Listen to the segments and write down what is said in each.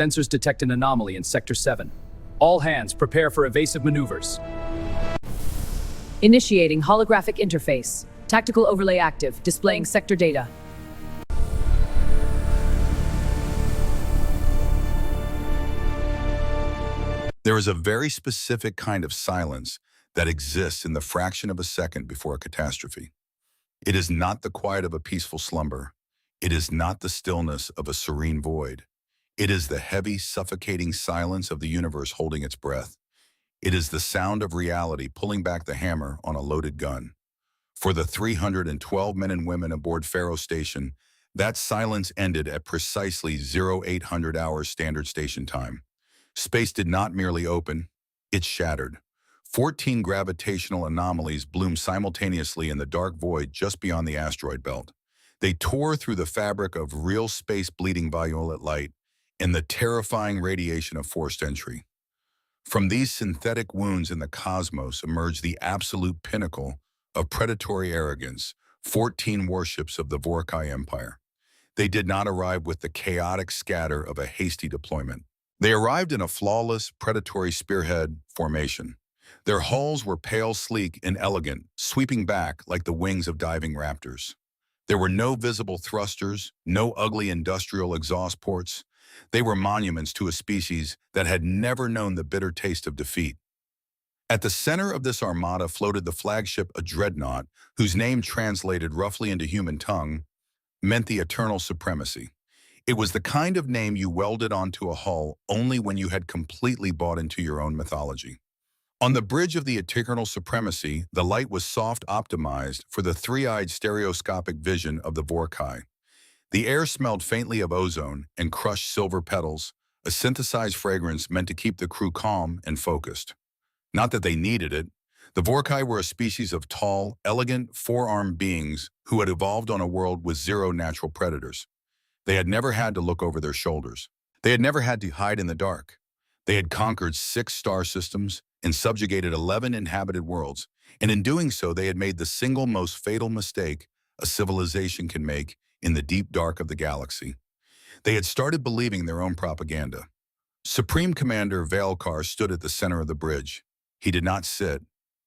Sensors detect an anomaly in Sector 7. All hands prepare for evasive maneuvers. Initiating holographic interface. Tactical overlay active, displaying sector data. There is a very specific kind of silence that exists in the fraction of a second before a catastrophe. It is not the quiet of a peaceful slumber. It is not the stillness of a serene void. It is the heavy, suffocating silence of the universe holding its breath. It is the sound of reality pulling back the hammer on a loaded gun. For the 312 men and women aboard Faro Station, that silence ended at precisely 0800 hours standard station time. Space did not merely open, it shattered. 14 gravitational anomalies bloomed simultaneously in the dark void just beyond the asteroid belt. They tore through the fabric of real space bleeding violet light and the terrifying radiation of forced entry. From these synthetic wounds in the cosmos emerged the absolute pinnacle of predatory arrogance, 14 warships of the Vorkai Empire. They did not arrive with the chaotic scatter of a hasty deployment. They arrived in a flawless, predatory spearhead formation. Their hulls were pale, sleek, and elegant, sweeping back like the wings of diving raptors. There were no visible thrusters, no ugly industrial exhaust ports. They were monuments to a species that had never known the bitter taste of defeat. At the center of this armada floated the flagship, a dreadnought, whose name translated roughly into human tongue meant the eternal supremacy. It was the kind of name you welded onto a hull only when you had completely bought into your own mythology. On the bridge of the eternal supremacy, the light was soft optimized for the three-eyed stereoscopic vision of the Vorkai. The air smelled faintly of ozone and crushed silver petals, a synthesized fragrance meant to keep the crew calm and focused. Not that they needed it. The Vorkai were a species of tall, elegant, four-armed beings who had evolved on a world with zero natural predators. They had never had to look over their shoulders. They had never had to hide in the dark. They had conquered 6 star systems and subjugated 11 inhabited worlds, and in doing so they had made the single most fatal mistake a civilization can make in the deep dark of the galaxy. They had started believing their own propaganda. Supreme Commander Valkar stood at the center of the bridge. He did not sit.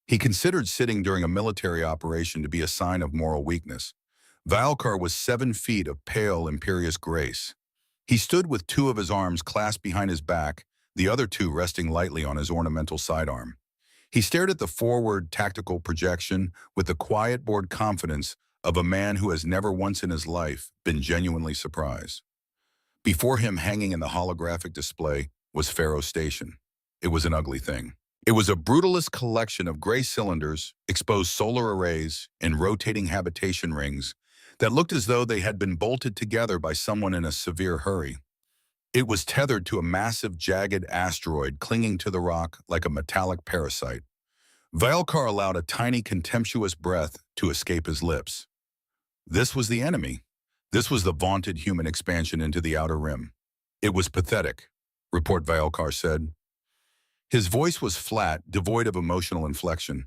He considered sitting during a military operation to be a sign of moral weakness. Valkar was 7 feet of pale, imperious grace. He stood with 2 of his arms clasped behind his back, the other 2 resting lightly on his ornamental sidearm. He stared at the forward tactical projection with the quiet, bored confidence of a man who has never once in his life been genuinely surprised. Before him, hanging in the holographic display, was Faro Station. It was an ugly thing. It was a brutalist collection of gray cylinders, exposed solar arrays, and rotating habitation rings that looked as though they had been bolted together by someone in a severe hurry. It was tethered to a massive, jagged asteroid clinging to the rock like a metallic parasite. Valkar allowed a tiny, contemptuous breath to escape his lips. This was the enemy. This was the vaunted human expansion into the outer rim. It was pathetic, Report Valkar said. His voice was flat, devoid of emotional inflection.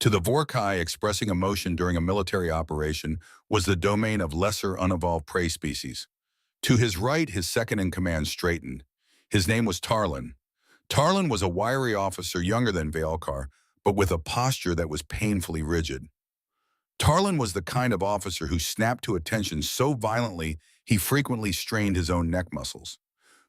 To the Vorkai, expressing emotion during a military operation was the domain of lesser, unevolved prey species. To his right, his second-in-command straightened. His name was Tarlin. Tarlin was a wiry officer younger than Valkar, but with a posture that was painfully rigid. Tarlin was the kind of officer who snapped to attention so violently he frequently strained his own neck muscles.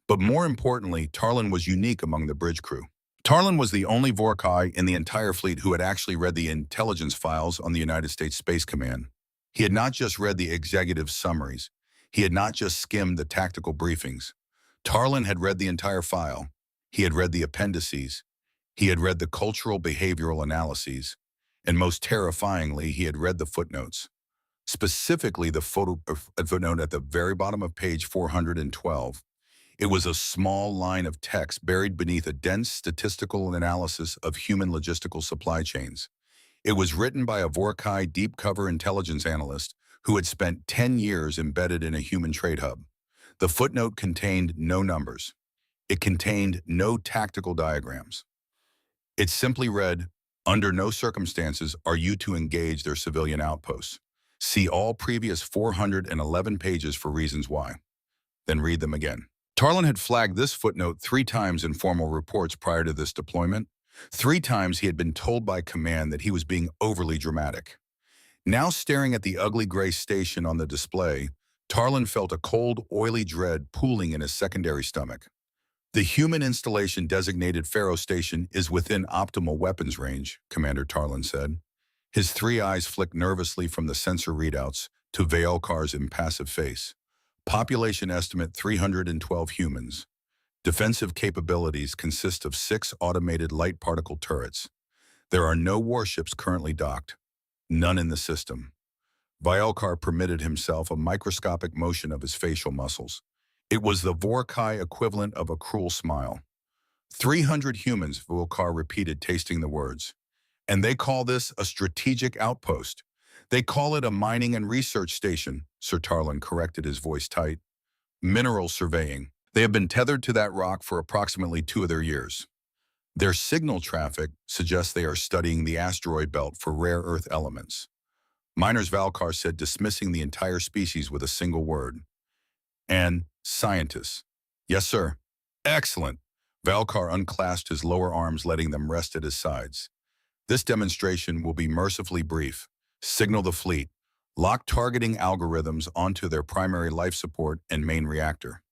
But more importantly, Tarlin was unique among the bridge crew. Tarlin was the only Vorkai in the entire fleet who had actually read the intelligence files on the United States Space Command. He had not just read the executive summaries. He had not just skimmed the tactical briefings. Tarlin had read the entire file. He had read the appendices. He had read the cultural behavioral analyses. And most terrifyingly, he had read the footnotes. Specifically, the footnote at the very bottom of page 412. It was a small line of text buried beneath a dense statistical analysis of human logistical supply chains. It was written by a Vorkai deep cover intelligence analyst who had spent 10 years embedded in a human trade hub. The footnote contained no numbers. It contained no tactical diagrams. It simply read, "Under no circumstances are you to engage their civilian outposts. See all previous 411 pages for reasons why." Then read them again. Tarlin had flagged this footnote 3 times in formal reports prior to this deployment. 3 times he had been told by command that he was being overly dramatic. Now staring at the ugly gray station on the display, Tarlin felt a cold, oily dread pooling in his secondary stomach. The human installation designated Pharaoh Station is within optimal weapons range, Commander Tarlin said. His 3 eyes flicked nervously from the sensor readouts to Veilkar's impassive face. Population estimate 312 humans. Defensive capabilities consist of 6 automated light particle turrets. There are no warships currently docked. None in the system. Veilkar permitted himself a microscopic motion of his facial muscles. It was the Vorkai equivalent of a cruel smile. 300 humans, Veilkar repeated, tasting the words. And they call this a strategic outpost. They call it a mining and research station, Sir Tarlin corrected, his voice tight. Mineral surveying. They have been tethered to that rock for approximately 2 of their years. Their signal traffic suggests they are studying the asteroid belt for rare earth elements. Miners, Veilkar said, dismissing the entire species with a single word. And scientists. Yes, sir. Excellent. Veilkar unclasped his lower arms, letting them rest at his sides. This demonstration will be mercifully brief. Signal the fleet. Lock targeting algorithms onto their primary life support and main reactor.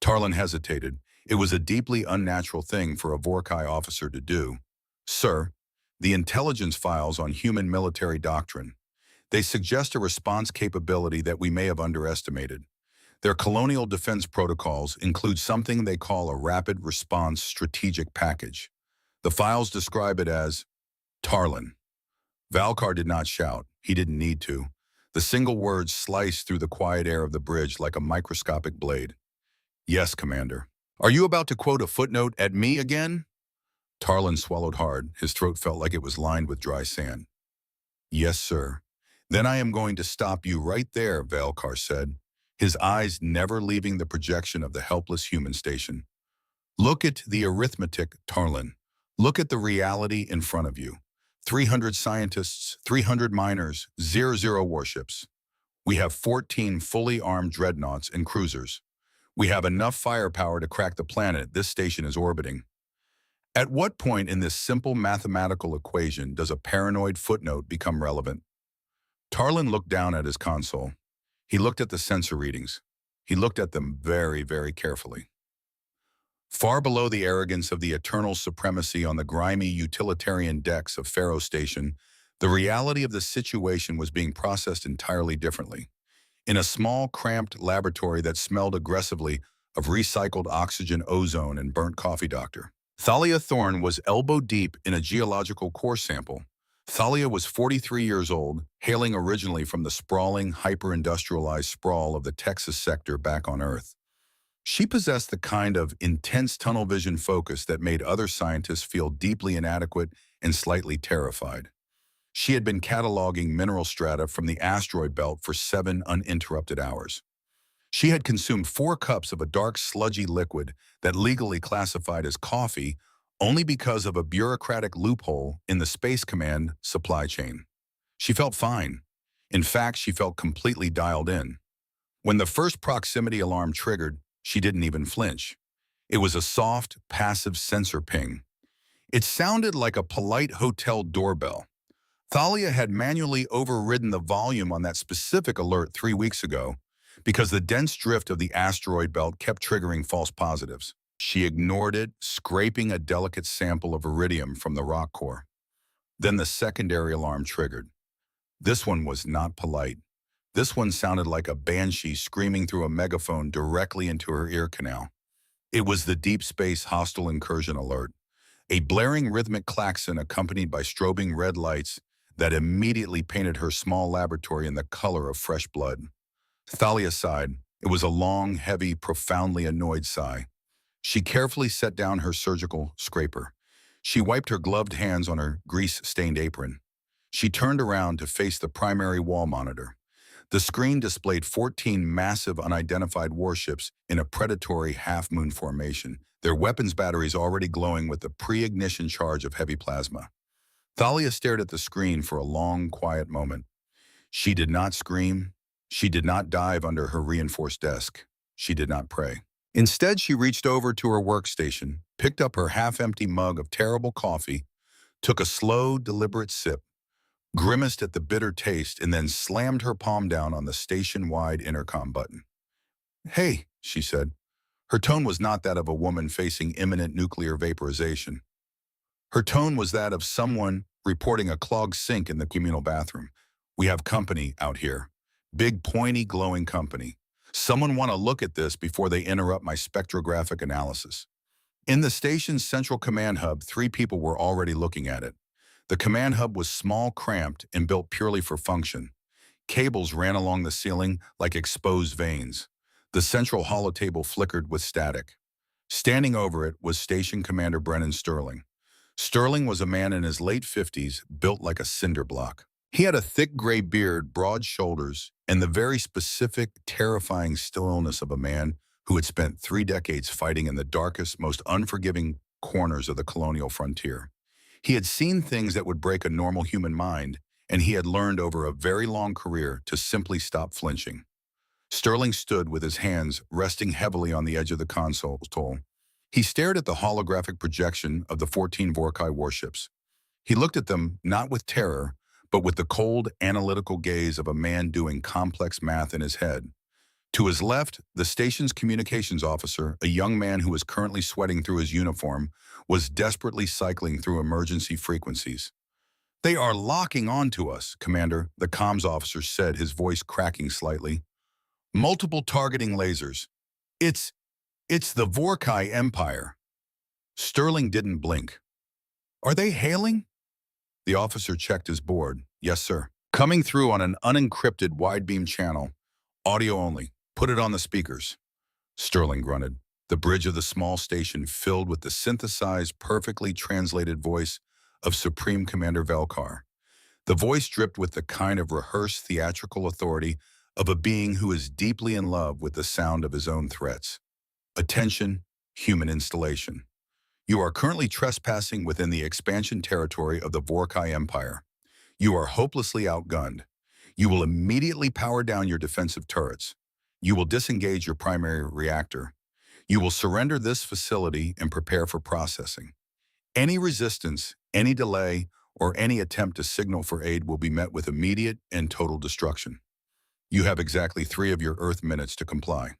Tarlin hesitated. It was a deeply unnatural thing for a Vorkai officer to do. Sir, the intelligence files on human military doctrine. They suggest a response capability that we may have underestimated. Their colonial defense protocols include something they call a rapid response strategic package. The files describe it as Tarlin. Veilkar did not shout. He didn't need to. The single word sliced through the quiet air of the bridge like a microscopic blade. Yes, Commander. Are you about to quote a footnote at me again? Tarlin swallowed hard. His throat felt like it was lined with dry sand. Yes, sir. Then I am going to stop you right there, Veilkar said, his eyes never leaving the projection of the helpless human station. Look at the arithmetic, Tarlin. Look at the reality in front of you. 300 scientists, 300 miners, 00 warships. We have 14 fully armed dreadnoughts and cruisers. We have enough firepower to crack the planet this station is orbiting. At what point in this simple mathematical equation does a paranoid footnote become relevant? Tarlin looked down at his console. He looked at the sensor readings. He looked at them very, very carefully. Far below the arrogance of the eternal supremacy on the grimy utilitarian decks of Pharaoh Station, the reality of the situation was being processed entirely differently. In a small, cramped laboratory that smelled aggressively of recycled oxygen, ozone, and burnt coffee doctor, Thalia Thorne was elbow-deep in a geological core sample. Thalia was 43 years old, hailing originally from the sprawling, hyper-industrialized sprawl of the Texas sector back on Earth. She possessed the kind of intense tunnel vision focus that made other scientists feel deeply inadequate and slightly terrified. She had been cataloging mineral strata from the asteroid belt for 7 uninterrupted hours. She had consumed 4 cups of a dark, sludgy liquid that legally classified as coffee only because of a bureaucratic loophole in the Space Command supply chain. She felt fine. In fact, she felt completely dialed in. When the first proximity alarm triggered, she didn't even flinch. It was a soft, passive sensor ping. It sounded like a polite hotel doorbell. Thalia had manually overridden the volume on that specific alert 3 weeks ago because the dense drift of the asteroid belt kept triggering false positives. She ignored it, scraping a delicate sample of iridium from the rock core. Then the secondary alarm triggered. This one was not polite. This one sounded like a banshee screaming through a megaphone directly into her ear canal. It was the deep space hostile incursion alert, a blaring rhythmic klaxon accompanied by strobing red lights that immediately painted her small laboratory in the color of fresh blood. Thalia sighed. It was a long, heavy, profoundly annoyed sigh. She carefully set down her surgical scraper. She wiped her gloved hands on her grease-stained apron. She turned around to face the primary wall monitor. The screen displayed 14 massive unidentified warships in a predatory half-moon formation, their weapons batteries already glowing with the pre-ignition charge of heavy plasma. Thalia stared at the screen for a long, quiet moment. She did not scream. She did not dive under her reinforced desk. She did not pray. Instead, she reached over to her workstation, picked up her half-empty mug of terrible coffee, took a slow, deliberate sip, grimaced at the bitter taste, and then slammed her palm down on the station-wide intercom button. "Hey," she said. Her tone was not that of a woman facing imminent nuclear vaporization. Her tone was that of someone reporting a clogged sink in the communal bathroom. "We have company out here. Big, pointy, glowing company. Someone want to look at this before they interrupt my spectrographic analysis." In the station's central command hub, 3 people were already looking at it. The command hub was small, cramped, and built purely for function. Cables ran along the ceiling like exposed veins. The central holotable flickered with static. Standing over it was Station Commander Brennan Sterling. Sterling was a man in his late 50s, built like a cinder block. He had a thick gray beard, broad shoulders, and the very specific, terrifying stillness of a man who had spent 3 decades fighting in the darkest, most unforgiving corners of the colonial frontier. He had seen things that would break a normal human mind, and he had learned over a very long career to simply stop flinching. Sterling stood with his hands resting heavily on the edge of the console. He stared at the holographic projection of the 14 Vorkai warships. He looked at them not with terror, but with the cold, analytical gaze of a man doing complex math in his head. To his left, the station's communications officer, a young man who was currently sweating through his uniform, was desperately cycling through emergency frequencies. "They are locking onto us, Commander," the comms officer said, his voice cracking slightly. "Multiple targeting lasers. It's the Vorkai Empire." Sterling didn't blink. "Are they hailing?" The officer checked his board. "Yes, sir. Coming through on an unencrypted wide-beam channel. Audio only. Put it on the speakers." Sterling grunted. The bridge of the small station filled with the synthesized, perfectly translated voice of Supreme Commander Velkar. The voice dripped with the kind of rehearsed theatrical authority of a being who is deeply in love with the sound of his own threats. "Attention, human installation. You are currently trespassing within the expansion territory of the Vorkai Empire. You are hopelessly outgunned. You will immediately power down your defensive turrets. You will disengage your primary reactor. You will surrender this facility and prepare for processing. Any resistance, any delay, or any attempt to signal for aid will be met with immediate and total destruction. You have exactly 3 of your Earth minutes to comply."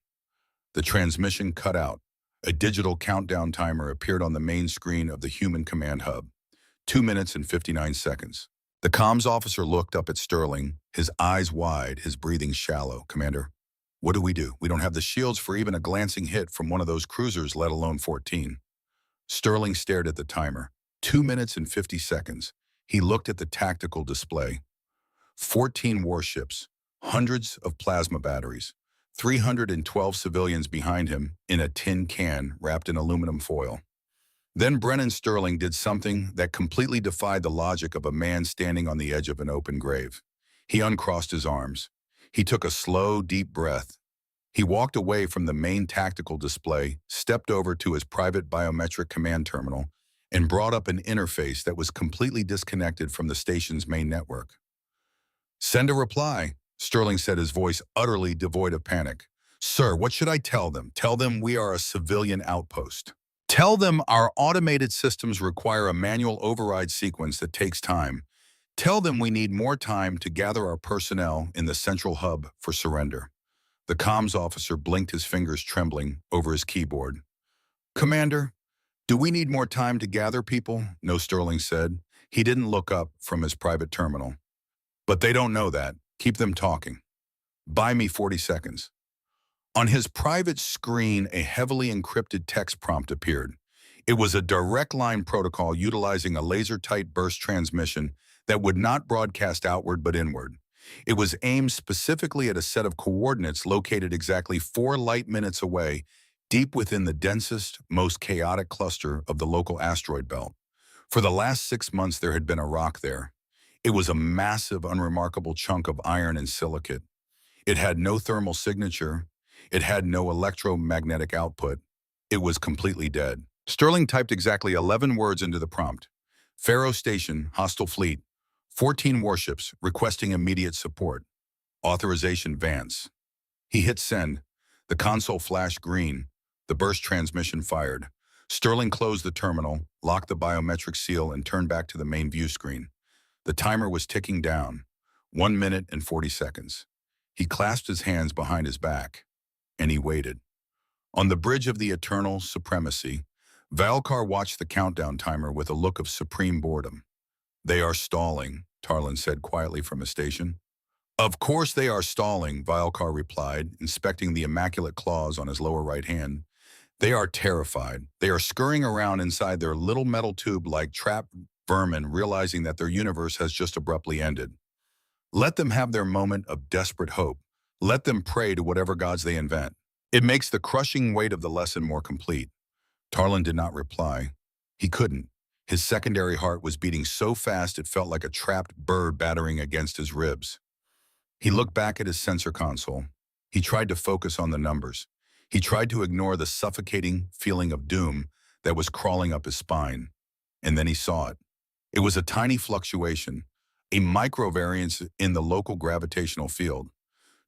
The transmission cut out. A digital countdown timer appeared on the main screen of the human command hub. 2 minutes and 59 seconds. The comms officer looked up at Sterling, his eyes wide, his breathing shallow. "Commander, what do? We don't have the shields for even a glancing hit from one of those cruisers, let alone 14. Sterling stared at the timer. 2 minutes and 50 seconds. He looked at the tactical display. 14 warships, hundreds of plasma batteries, 312 civilians behind him in a tin can wrapped in aluminum foil. Then Brennan Sterling did something that completely defied the logic of a man standing on the edge of an open grave. He uncrossed his arms. He took a slow, deep breath. He walked away from the main tactical display, stepped over to his private biometric command terminal, and brought up an interface that was completely disconnected from the station's main network. "Send a reply," Sterling said, his voice utterly devoid of panic. "Sir, what should I tell them? Tell them we are a civilian outpost. Tell them our automated systems require a manual override sequence that takes time. Tell them we need more time to gather our personnel in the central hub for surrender." The comms officer blinked, his fingers trembling over his keyboard. "Commander, do we need more time to gather people?" No, Sterling said. He didn't look up from his private terminal. "But they don't know that. Keep them talking. Buy me 40 seconds. On his private screen, a heavily encrypted text prompt appeared. It was a direct line protocol utilizing a laser-tight burst transmission that would not broadcast outward but inward. It was aimed specifically at a set of coordinates located exactly 4 light minutes away, deep within the densest, most chaotic cluster of the local asteroid belt. For the last 6 months, there had been a rock there. It was a massive, unremarkable chunk of iron and silicate. It had no thermal signature. It had no electromagnetic output. It was completely dead. Sterling typed exactly 11 words into the prompt. "Faro Station, hostile fleet. 14 warships, requesting immediate support. Authorization Vance." He hit send. The console flashed green. The burst transmission fired. Sterling closed the terminal, locked the biometric seal, and turned back to the main view screen. The timer was ticking down. 1 minute and 40 seconds. He clasped his hands behind his back, and he waited. On the bridge of the eternal supremacy, Valkar watched the countdown timer with a look of supreme boredom. "They are stalling," Tarlin said quietly from his station. "Of course they are stalling," Valkar replied, inspecting the immaculate claws on his lower right hand. "They are terrified. They are scurrying around inside their little metal tube like trapped vermin, realizing that their universe has just abruptly ended. Let them have their moment of desperate hope. Let them pray to whatever gods they invent. It makes the crushing weight of the lesson more complete." Tarlin did not reply. He couldn't. His secondary heart was beating so fast it felt like a trapped bird battering against his ribs. He looked back at his sensor console. He tried to focus on the numbers. He tried to ignore the suffocating feeling of doom that was crawling up his spine. And then he saw it. It was a tiny fluctuation, a microvariance in the local gravitational field.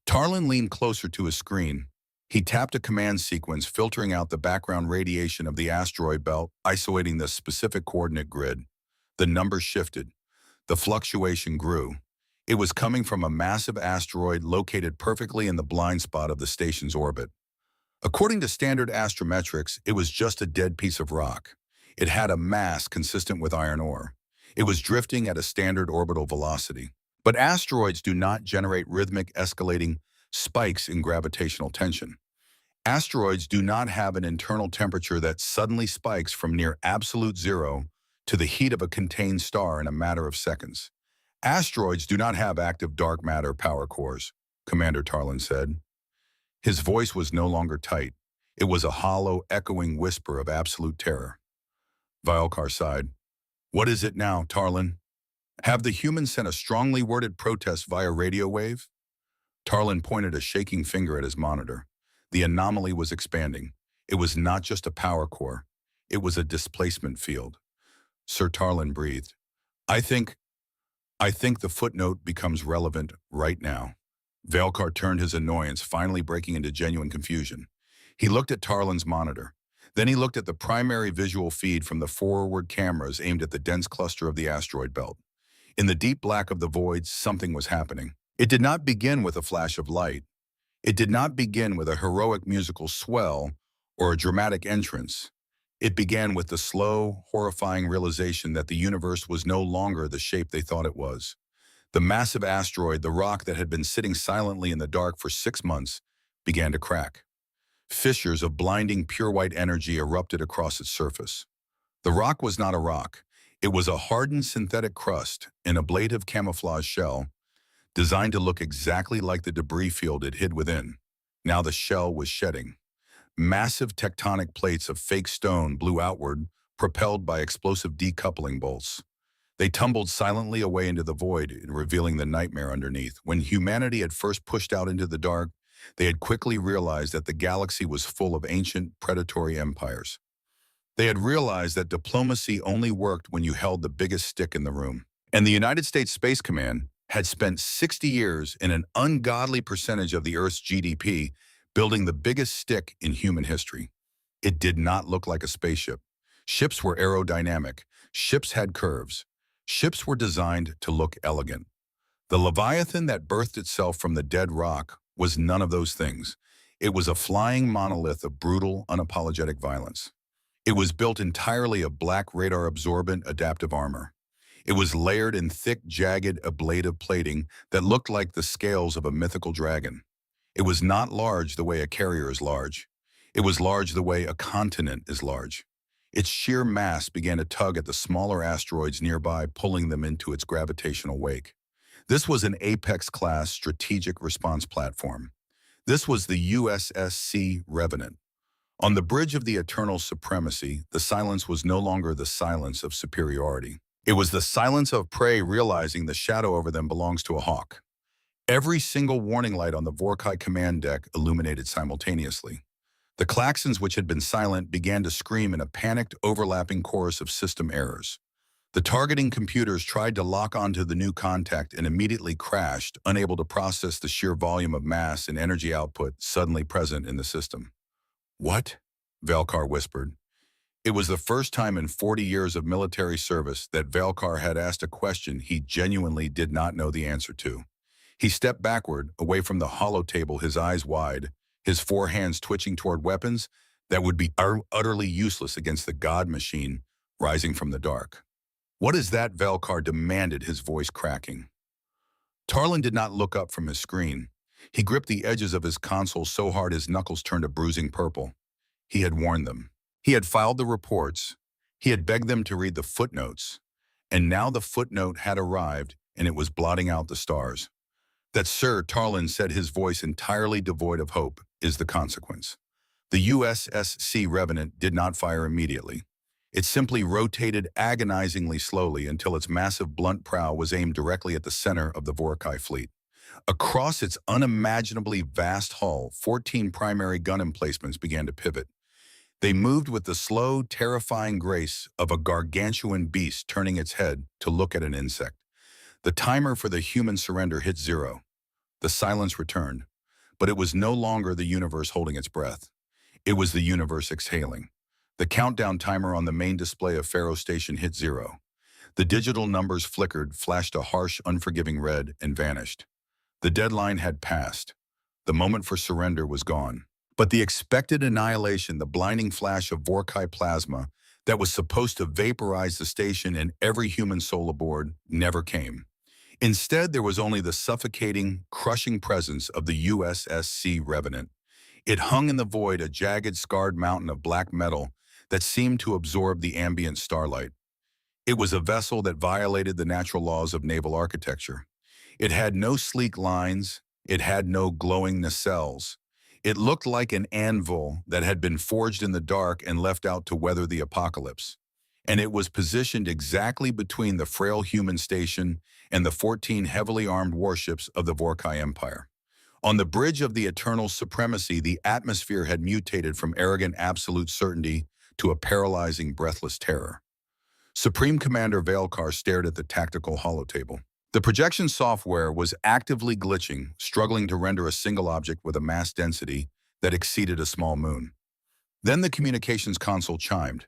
Tarlin leaned closer to his screen. He tapped a command sequence, filtering out the background radiation of the asteroid belt, isolating the specific coordinate grid. The numbers shifted. The fluctuation grew. It was coming from a massive asteroid located perfectly in the blind spot of the station's orbit. According to standard astrometrics, it was just a dead piece of rock. It had a mass consistent with iron ore. It was drifting at a standard orbital velocity. But asteroids do not generate rhythmic escalating spikes in gravitational tension. Asteroids do not have an internal temperature that suddenly spikes from near absolute zero to the heat of a contained star in a matter of seconds. Asteroids do not have active dark matter power cores, Commander Tarlin said. His voice was no longer tight. It was a hollow, echoing whisper of absolute terror. Valkar sighed. "What is it now, Tarlin? Have the humans sent a strongly worded protest via radio wave?" Tarlin pointed a shaking finger at his monitor. The anomaly was expanding. It was not just a power core. It was a displacement field. Sir Tarlin breathed. I think the footnote becomes relevant right now." Valkar turned his annoyance, finally breaking into genuine confusion. He looked at Tarlin's monitor. Then he looked at the primary visual feed from the forward cameras aimed at the dense cluster of the asteroid belt. In the deep black of the void, something was happening. It did not begin with a flash of light. It did not begin with a heroic musical swell or a dramatic entrance. It began with the slow, horrifying realization that the universe was no longer the shape they thought it was. The massive asteroid, the rock that had been sitting silently in the dark for 6 months, began to crack. Fissures of blinding pure white energy erupted across its surface. The rock was not a rock. It was a hardened synthetic crust, an ablative camouflage shell, designed to look exactly like the debris field it hid within. Now the shell was shedding. Massive tectonic plates of fake stone blew outward, propelled by explosive decoupling bolts. They tumbled silently away into the void, revealing the nightmare underneath. When humanity had first pushed out into the dark, they had quickly realized that the galaxy was full of ancient, predatory empires. They had realized that diplomacy only worked when you held the biggest stick in the room. And the United States Space Command had spent 60 years in an ungodly percentage of the Earth's GDP building the biggest stick in human history. It did not look like a spaceship. Ships were aerodynamic. Ships had curves. Ships were designed to look elegant. The Leviathan that birthed itself from the dead rock was none of those things. It was a flying monolith of brutal, unapologetic violence. It was built entirely of black radar-absorbent adaptive armor. It was layered in thick, jagged, ablative plating that looked like the scales of a mythical dragon. It was not large the way a carrier is large. It was large the way a continent is large. Its sheer mass began to tug at the smaller asteroids nearby, pulling them into its gravitational wake. This was an Apex-class strategic response platform. This was the USS Revenant. On the bridge of the eternal supremacy, the silence was no longer the silence of superiority. It was the silence of prey realizing the shadow over them belongs to a hawk. Every single warning light on the Vorkai command deck illuminated simultaneously. The klaxons, which had been silent, began to scream in a panicked, overlapping chorus of system errors. The targeting computers tried to lock onto the new contact and immediately crashed, unable to process the sheer volume of mass and energy output suddenly present in the system. What? Valkar whispered. It was the first time in 40 years of military service that Valkar had asked a question he genuinely did not know the answer to. He stepped backward, away from the hollow table, his eyes wide, his four hands twitching toward weapons that would be utterly useless against the god machine rising from the dark. What is that? Valkar demanded, his voice cracking. Tarlin did not look up from his screen. He gripped the edges of his console so hard his knuckles turned a bruising purple. He had warned them. He had filed the reports. He had begged them to read the footnotes. And now the footnote had arrived, and it was blotting out the stars. That, sir, Tarlin said, his voice entirely devoid of hope, is the consequence. The USSC Revenant did not fire immediately. It simply rotated agonizingly slowly until its massive blunt prow was aimed directly at the center of the Vorkai fleet. Across its unimaginably vast hull, 14 primary gun emplacements began to pivot. They moved with the slow, terrifying grace of a gargantuan beast turning its head to look at an insect. The timer for the human surrender hit 0. The silence returned, but it was no longer the universe holding its breath. It was the universe exhaling. The countdown timer on the main display of Faro Station hit 0. The digital numbers flickered, flashed a harsh, unforgiving red, and vanished. The deadline had passed. The moment for surrender was gone. But the expected annihilation, the blinding flash of Vorkai plasma that was supposed to vaporize the station and every human soul aboard, never came. Instead, there was only the suffocating, crushing presence of the USSC Revenant. It hung in the void, a jagged, scarred mountain of black metal that seemed to absorb the ambient starlight. It was a vessel that violated the natural laws of naval architecture. It had no sleek lines. It had no glowing nacelles. It looked like an anvil that had been forged in the dark and left out to weather the apocalypse. And it was positioned exactly between the frail human station and the 14 heavily armed warships of the Vorkai Empire. On the bridge of the eternal supremacy, the atmosphere had mutated from arrogant absolute certainty to a paralyzing, breathless terror. Supreme Commander Valkar stared at the tactical holotable. The projection software was actively glitching, struggling to render a single object with a mass density that exceeded a small moon. Then the communications console chimed.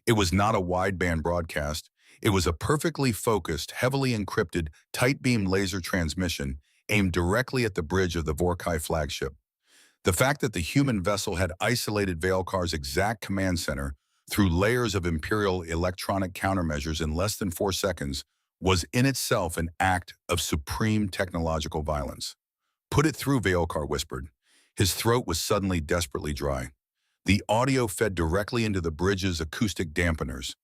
It was not a wideband broadcast. It was a perfectly focused, heavily encrypted, tight-beam laser transmission aimed directly at the bridge of the Vorkai flagship. The fact that the human vessel had isolated Valkar's exact command center through layers of Imperial electronic countermeasures in less than 4 seconds was in itself an act of supreme technological violence. Put it through, Valkar whispered. His throat was suddenly desperately dry. The audio fed directly into the bridge's acoustic dampeners.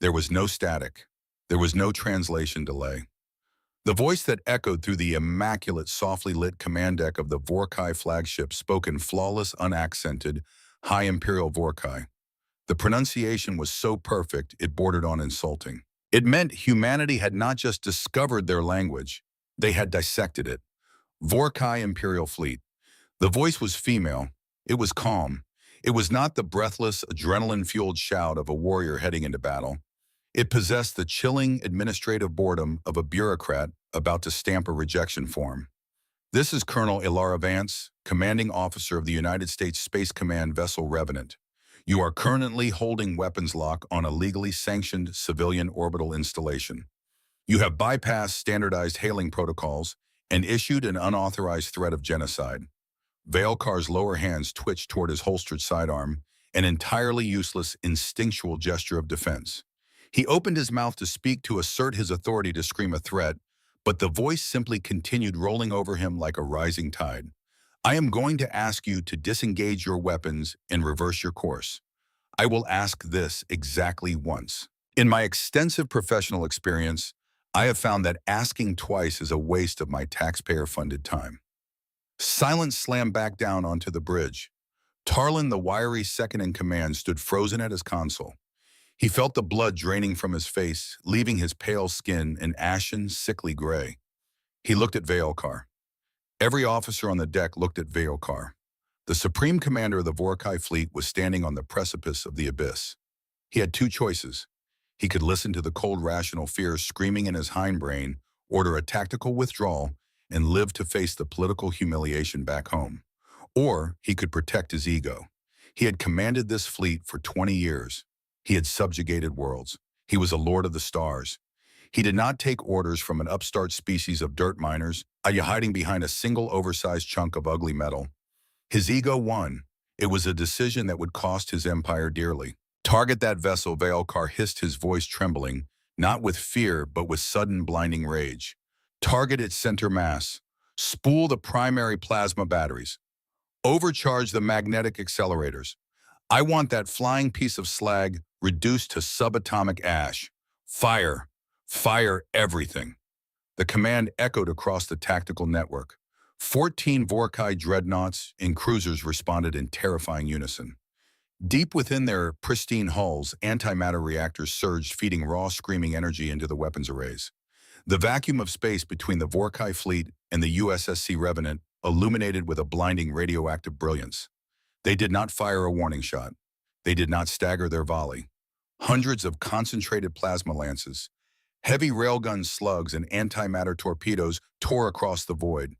There was no static. There was no translation delay. The voice that echoed through the immaculate, softly lit command deck of the Vorkai flagship spoke in flawless, unaccented, high Imperial Vorkai. The pronunciation was so perfect it bordered on insulting. It meant humanity had not just discovered their language, they had dissected it. Vorkai Imperial Fleet. The voice was female. It was calm. It was not the breathless, adrenaline-fueled shout of a warrior heading into battle. It possessed the chilling administrative boredom of a bureaucrat about to stamp a rejection form. This is Colonel Ilara Vance, commanding officer of the United States Space Command vessel Revenant. You are currently holding weapons lock on a legally sanctioned civilian orbital installation. You have bypassed standardized hailing protocols and issued an unauthorized threat of genocide. Valkar's lower hands twitched toward his holstered sidearm, an entirely useless, instinctual gesture of defense. He opened his mouth to speak, to assert his authority, to scream a threat, but the voice simply continued rolling over him like a rising tide. I am going to ask you to disengage your weapons and reverse your course. I will ask this exactly once. In my extensive professional experience, I have found that asking twice is a waste of my taxpayer-funded time. Silence slammed back down onto the bridge. Tarlin, the wiry second-in-command, stood frozen at his console. He felt the blood draining from his face, leaving his pale skin an ashen, sickly gray. He looked at Valkar. Every officer on the deck looked at Valkar. The supreme commander of the Vorkai fleet was standing on the precipice of the abyss. He had two choices. He could listen to the cold, rational fear screaming in his hindbrain, order a tactical withdrawal, and live to face the political humiliation back home. Or he could protect his ego. He had commanded this fleet for 20 years. He had subjugated worlds. He was a lord of the stars. He did not take orders from an upstart species of dirt miners, hiding behind a single oversized chunk of ugly metal. His ego won. It was a decision that would cost his empire dearly. Target that vessel, Veilkar hissed, his voice trembling, not with fear, but with sudden blinding rage. Target its center mass. Spool the primary plasma batteries. Overcharge the magnetic accelerators. I want that flying piece of slag reduced to subatomic ash. Fire. Fire everything. The command echoed across the tactical network. 14 Vorkai dreadnoughts and cruisers responded in terrifying unison. Deep within their pristine hulls, antimatter reactors surged, feeding raw, screaming energy into the weapons arrays. The vacuum of space between the Vorkai fleet and the USSC Revenant illuminated with a blinding radioactive brilliance. They did not fire a warning shot. They did not stagger their volley. Hundreds of concentrated plasma lances, heavy railgun slugs, and antimatter torpedoes tore across the void.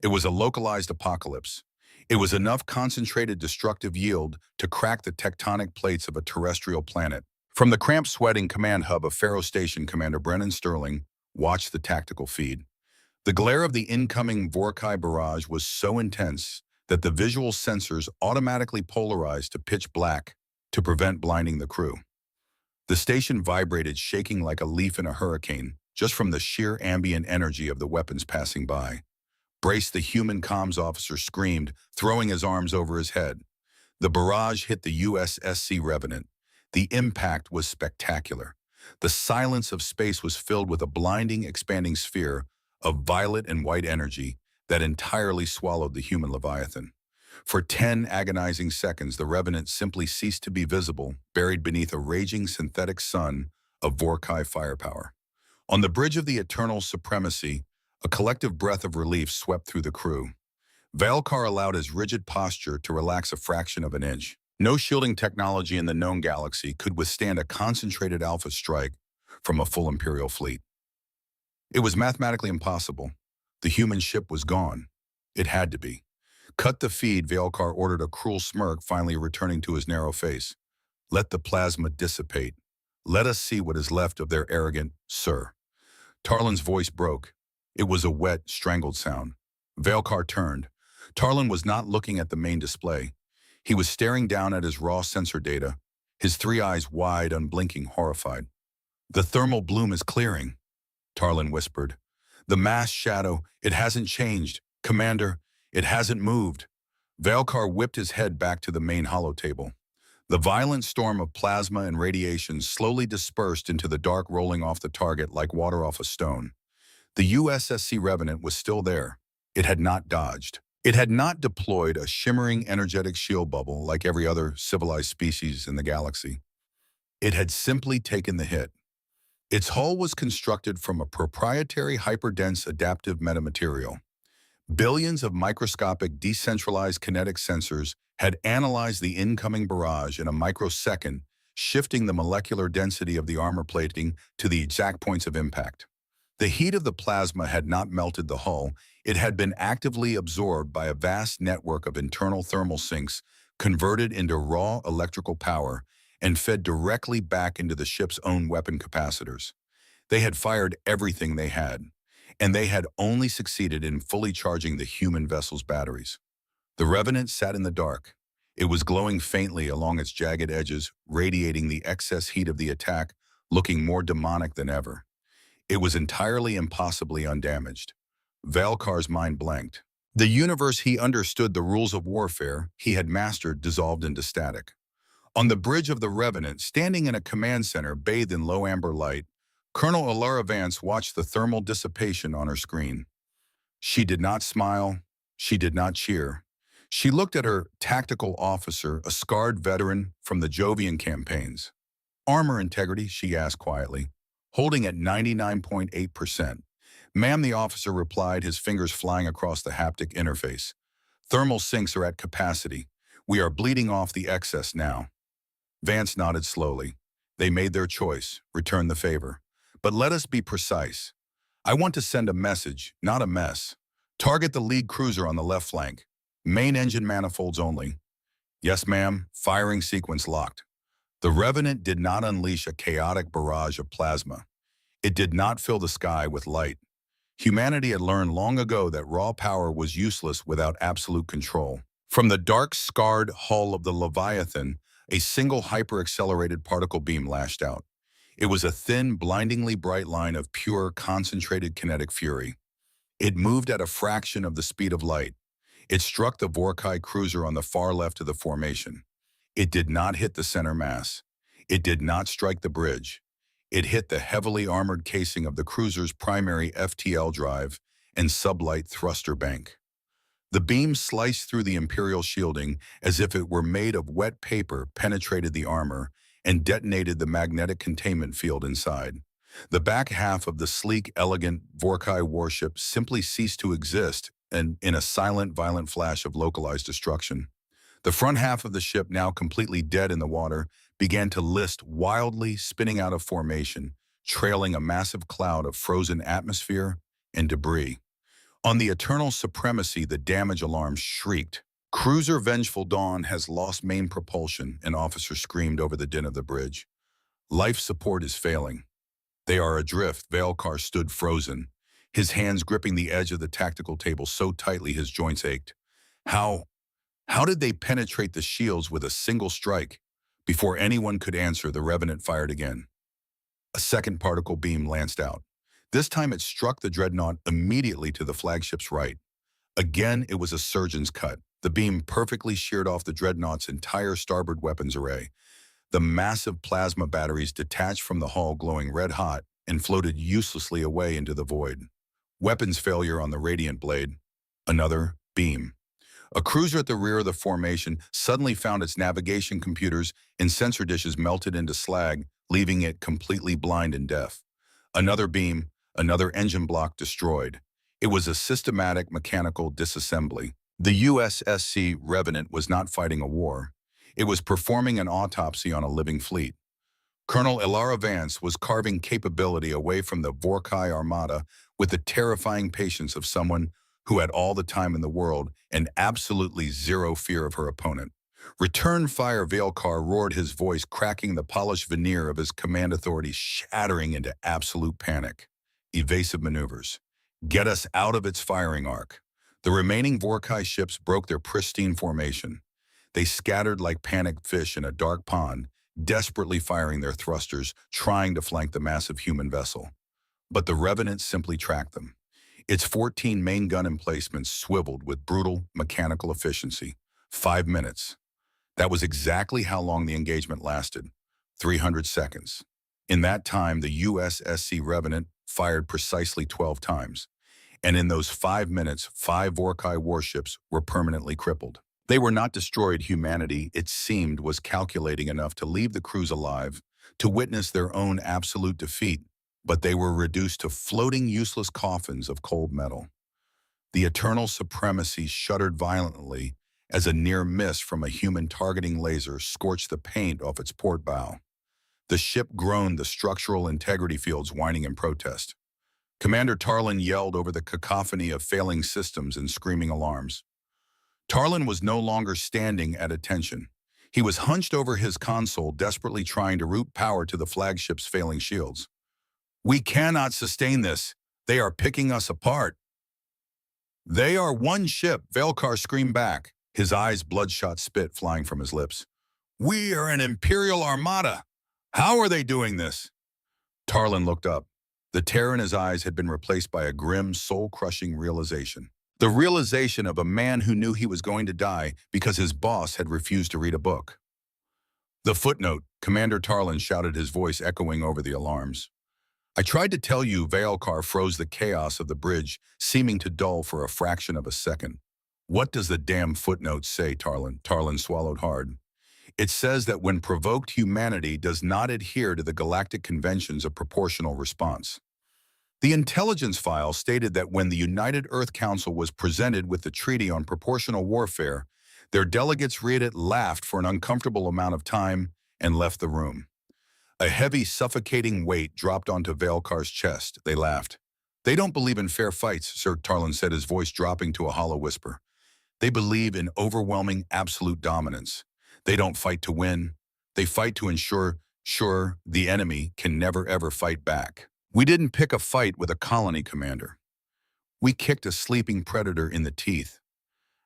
It was a localized apocalypse. It was enough concentrated destructive yield to crack the tectonic plates of a terrestrial planet. From the cramped, sweating command hub of Faro Station, Commander Brennan Sterling watched the tactical feed. The glare of the incoming Vorkai barrage was so intense that the visual sensors automatically polarized to pitch black to prevent blinding the crew. The station vibrated, shaking like a leaf in a hurricane, just from the sheer ambient energy of the weapons passing by. Brace, the human comms officer screamed, throwing his arms over his head. The barrage hit the USSC Revenant. The impact was spectacular. The silence of space was filled with a blinding, expanding sphere of violet and white energy that entirely swallowed the human Leviathan. For 10 agonizing seconds, the Revenant simply ceased to be visible, buried beneath a raging synthetic sun of Vorkai firepower. On the bridge of the Eternal Supremacy, a collective breath of relief swept through the crew. Veilkar allowed his rigid posture to relax a fraction of an inch. No shielding technology in the known galaxy could withstand a concentrated alpha strike from a full Imperial fleet. It was mathematically impossible. The human ship was gone. It had to be. Cut the feed, Veilkar ordered, a cruel smirk finally returning to his narrow face. Let the plasma dissipate. Let us see what is left of their arrogant sir. Tarlin's voice broke. It was a wet, strangled sound. Veilkar turned. Tarlin was not looking at the main display. He was staring down at his raw sensor data, his three eyes wide, unblinking, horrified. The thermal bloom is clearing, Tarlin whispered. The mass shadow, it hasn't changed. Commander, it hasn't moved. Veilkar whipped his head back to the main holotable. The violent storm of plasma and radiation slowly dispersed into the dark, rolling off the target like water off a stone. The USSC Revenant was still there. It had not dodged. It had not deployed a shimmering energetic shield bubble like every other civilized species in the galaxy. It had simply taken the hit. Its hull was constructed from a proprietary hyperdense adaptive metamaterial. Billions of microscopic decentralized kinetic sensors had analyzed the incoming barrage in a microsecond, shifting the molecular density of the armor plating to the exact points of impact. The heat of the plasma had not melted the hull. It had been actively absorbed by a vast network of internal thermal sinks, converted into raw electrical power, and fed directly back into the ship's own weapon capacitors. They had fired everything they had, and they had only succeeded in fully charging the human vessel's batteries. The Revenant sat in the dark. It was glowing faintly along its jagged edges, radiating the excess heat of the attack, looking more demonic than ever. It was entirely impossibly undamaged. Veilkar's mind blanked. The universe he understood, the rules of warfare he had mastered, dissolved into static. On the bridge of the Revenant, standing in a command center bathed in low amber light, Colonel Alara Vance watched the thermal dissipation on her screen. She did not smile. She did not cheer. She looked at her tactical officer, a scarred veteran from the Jovian campaigns. Armor integrity, she asked quietly, holding at 99.8%. Ma'am, the officer replied, his fingers flying across the haptic interface. Thermal sinks are at capacity. We are bleeding off the excess now. Vance nodded slowly. They made their choice, returned the favor. But let us be precise. I want to send a message, not a mess. Target the lead cruiser on the left flank. Main engine manifolds only. Yes, ma'am. Firing sequence locked. The Revenant did not unleash a chaotic barrage of plasma. It did not fill the sky with light. Humanity had learned long ago that raw power was useless without absolute control. From the dark, scarred hull of the Leviathan, a single hyper-accelerated particle beam lashed out. It was a thin, blindingly bright line of pure, concentrated kinetic fury. It moved at a fraction of the speed of light. It struck the Vorkai cruiser on the far left of the formation. It did not hit the center mass. It did not strike the bridge. It hit the heavily armored casing of the cruiser's primary FTL drive and sublight thruster bank. The beam sliced through the Imperial shielding as if it were made of wet paper, penetrated the armor, and detonated the magnetic containment field inside. The back half of the sleek, elegant Vorkai warship simply ceased to exist and in a silent, violent flash of localized destruction. The front half of the ship, now completely dead in the water, began to list wildly, spinning out of formation, trailing a massive cloud of frozen atmosphere and debris. On the Eternal Supremacy, the damage alarm shrieked. Cruiser Vengeful Dawn has lost main propulsion, an officer screamed over the din of the bridge. Life support is failing. They are adrift. Veilkar stood frozen, his hands gripping the edge of the tactical table so tightly his joints ached. How did they penetrate the shields with a single strike? Before anyone could answer, the Revenant fired again. A second particle beam lanced out. This time it struck the dreadnought immediately to the flagship's right. Again, it was a surgeon's cut. The beam perfectly sheared off the dreadnought's entire starboard weapons array. The massive plasma batteries detached from the hull, glowing red-hot, and floated uselessly away into the void. Weapons failure on the Radiant blade. Another beam. A cruiser at the rear of the formation suddenly found its navigation computers and sensor dishes melted into slag, leaving it completely blind and deaf. Another beam, another engine block destroyed. It was a systematic mechanical disassembly. The USSC Revenant was not fighting a war. It was performing an autopsy on a living fleet. Colonel Ilara Vance was carving capability away from the Vorkai Armada with the terrifying patience of someone who had all the time in the world and absolutely zero fear of her opponent. Return fire, Veilkar roared, his voice cracking the polished veneer of his command authority, shattering into absolute panic. Evasive maneuvers. Get us out of its firing arc. The remaining Vorkai ships broke their pristine formation. They scattered like panicked fish in a dark pond, desperately firing their thrusters, trying to flank the massive human vessel. But the Revenant simply tracked them. Its 14 main gun emplacements swiveled with brutal mechanical efficiency. 5 minutes. That was exactly how long the engagement lasted. 300 seconds. In that time, the USSC Revenant fired precisely 12 times. And in those 5 minutes, 5 Vorkai warships were permanently crippled. They were not destroyed. Humanity, it seemed, was calculating enough to leave the crews alive, to witness their own absolute defeat, but they were reduced to floating, useless coffins of cold metal. The Eternal Supremacy shuddered violently as a near miss from a human targeting laser scorched the paint off its port bow. The ship groaned, the structural integrity fields whining in protest. Commander Tarlin yelled over the cacophony of failing systems and screaming alarms. Tarlin was no longer standing at attention. He was hunched over his console, desperately trying to route power to the flagship's failing shields. We cannot sustain this. They are picking us apart. They are one ship, Veilkar screamed back, his eyes bloodshot spit flying from his lips. We are an Imperial Armada. How are they doing this? Tarlin looked up. The terror in his eyes had been replaced by a grim, soul-crushing realization. The realization of a man who knew he was going to die because his boss had refused to read a book. The footnote, Commander Tarlin shouted, his voice echoing over the alarms. I tried to tell you. Veilkar froze the chaos of the bridge, seeming to dull for a fraction of a second. What does the damn footnote say, Tarlin? Tarlin swallowed hard. It says that when provoked, humanity does not adhere to the galactic conventions of proportional response. The intelligence file stated that when the United Earth Council was presented with the Treaty on Proportional Warfare, their delegates read it, laughed for an uncomfortable amount of time, and left the room. A heavy, suffocating weight dropped onto Veilkar's chest. They laughed. They don't believe in fair fights, Sir Tarlin said, his voice dropping to a hollow whisper. They believe in overwhelming absolute dominance. They don't fight to win. They fight to ensure the enemy can never ever fight back. We didn't pick a fight with a colony commander. We kicked a sleeping predator in the teeth.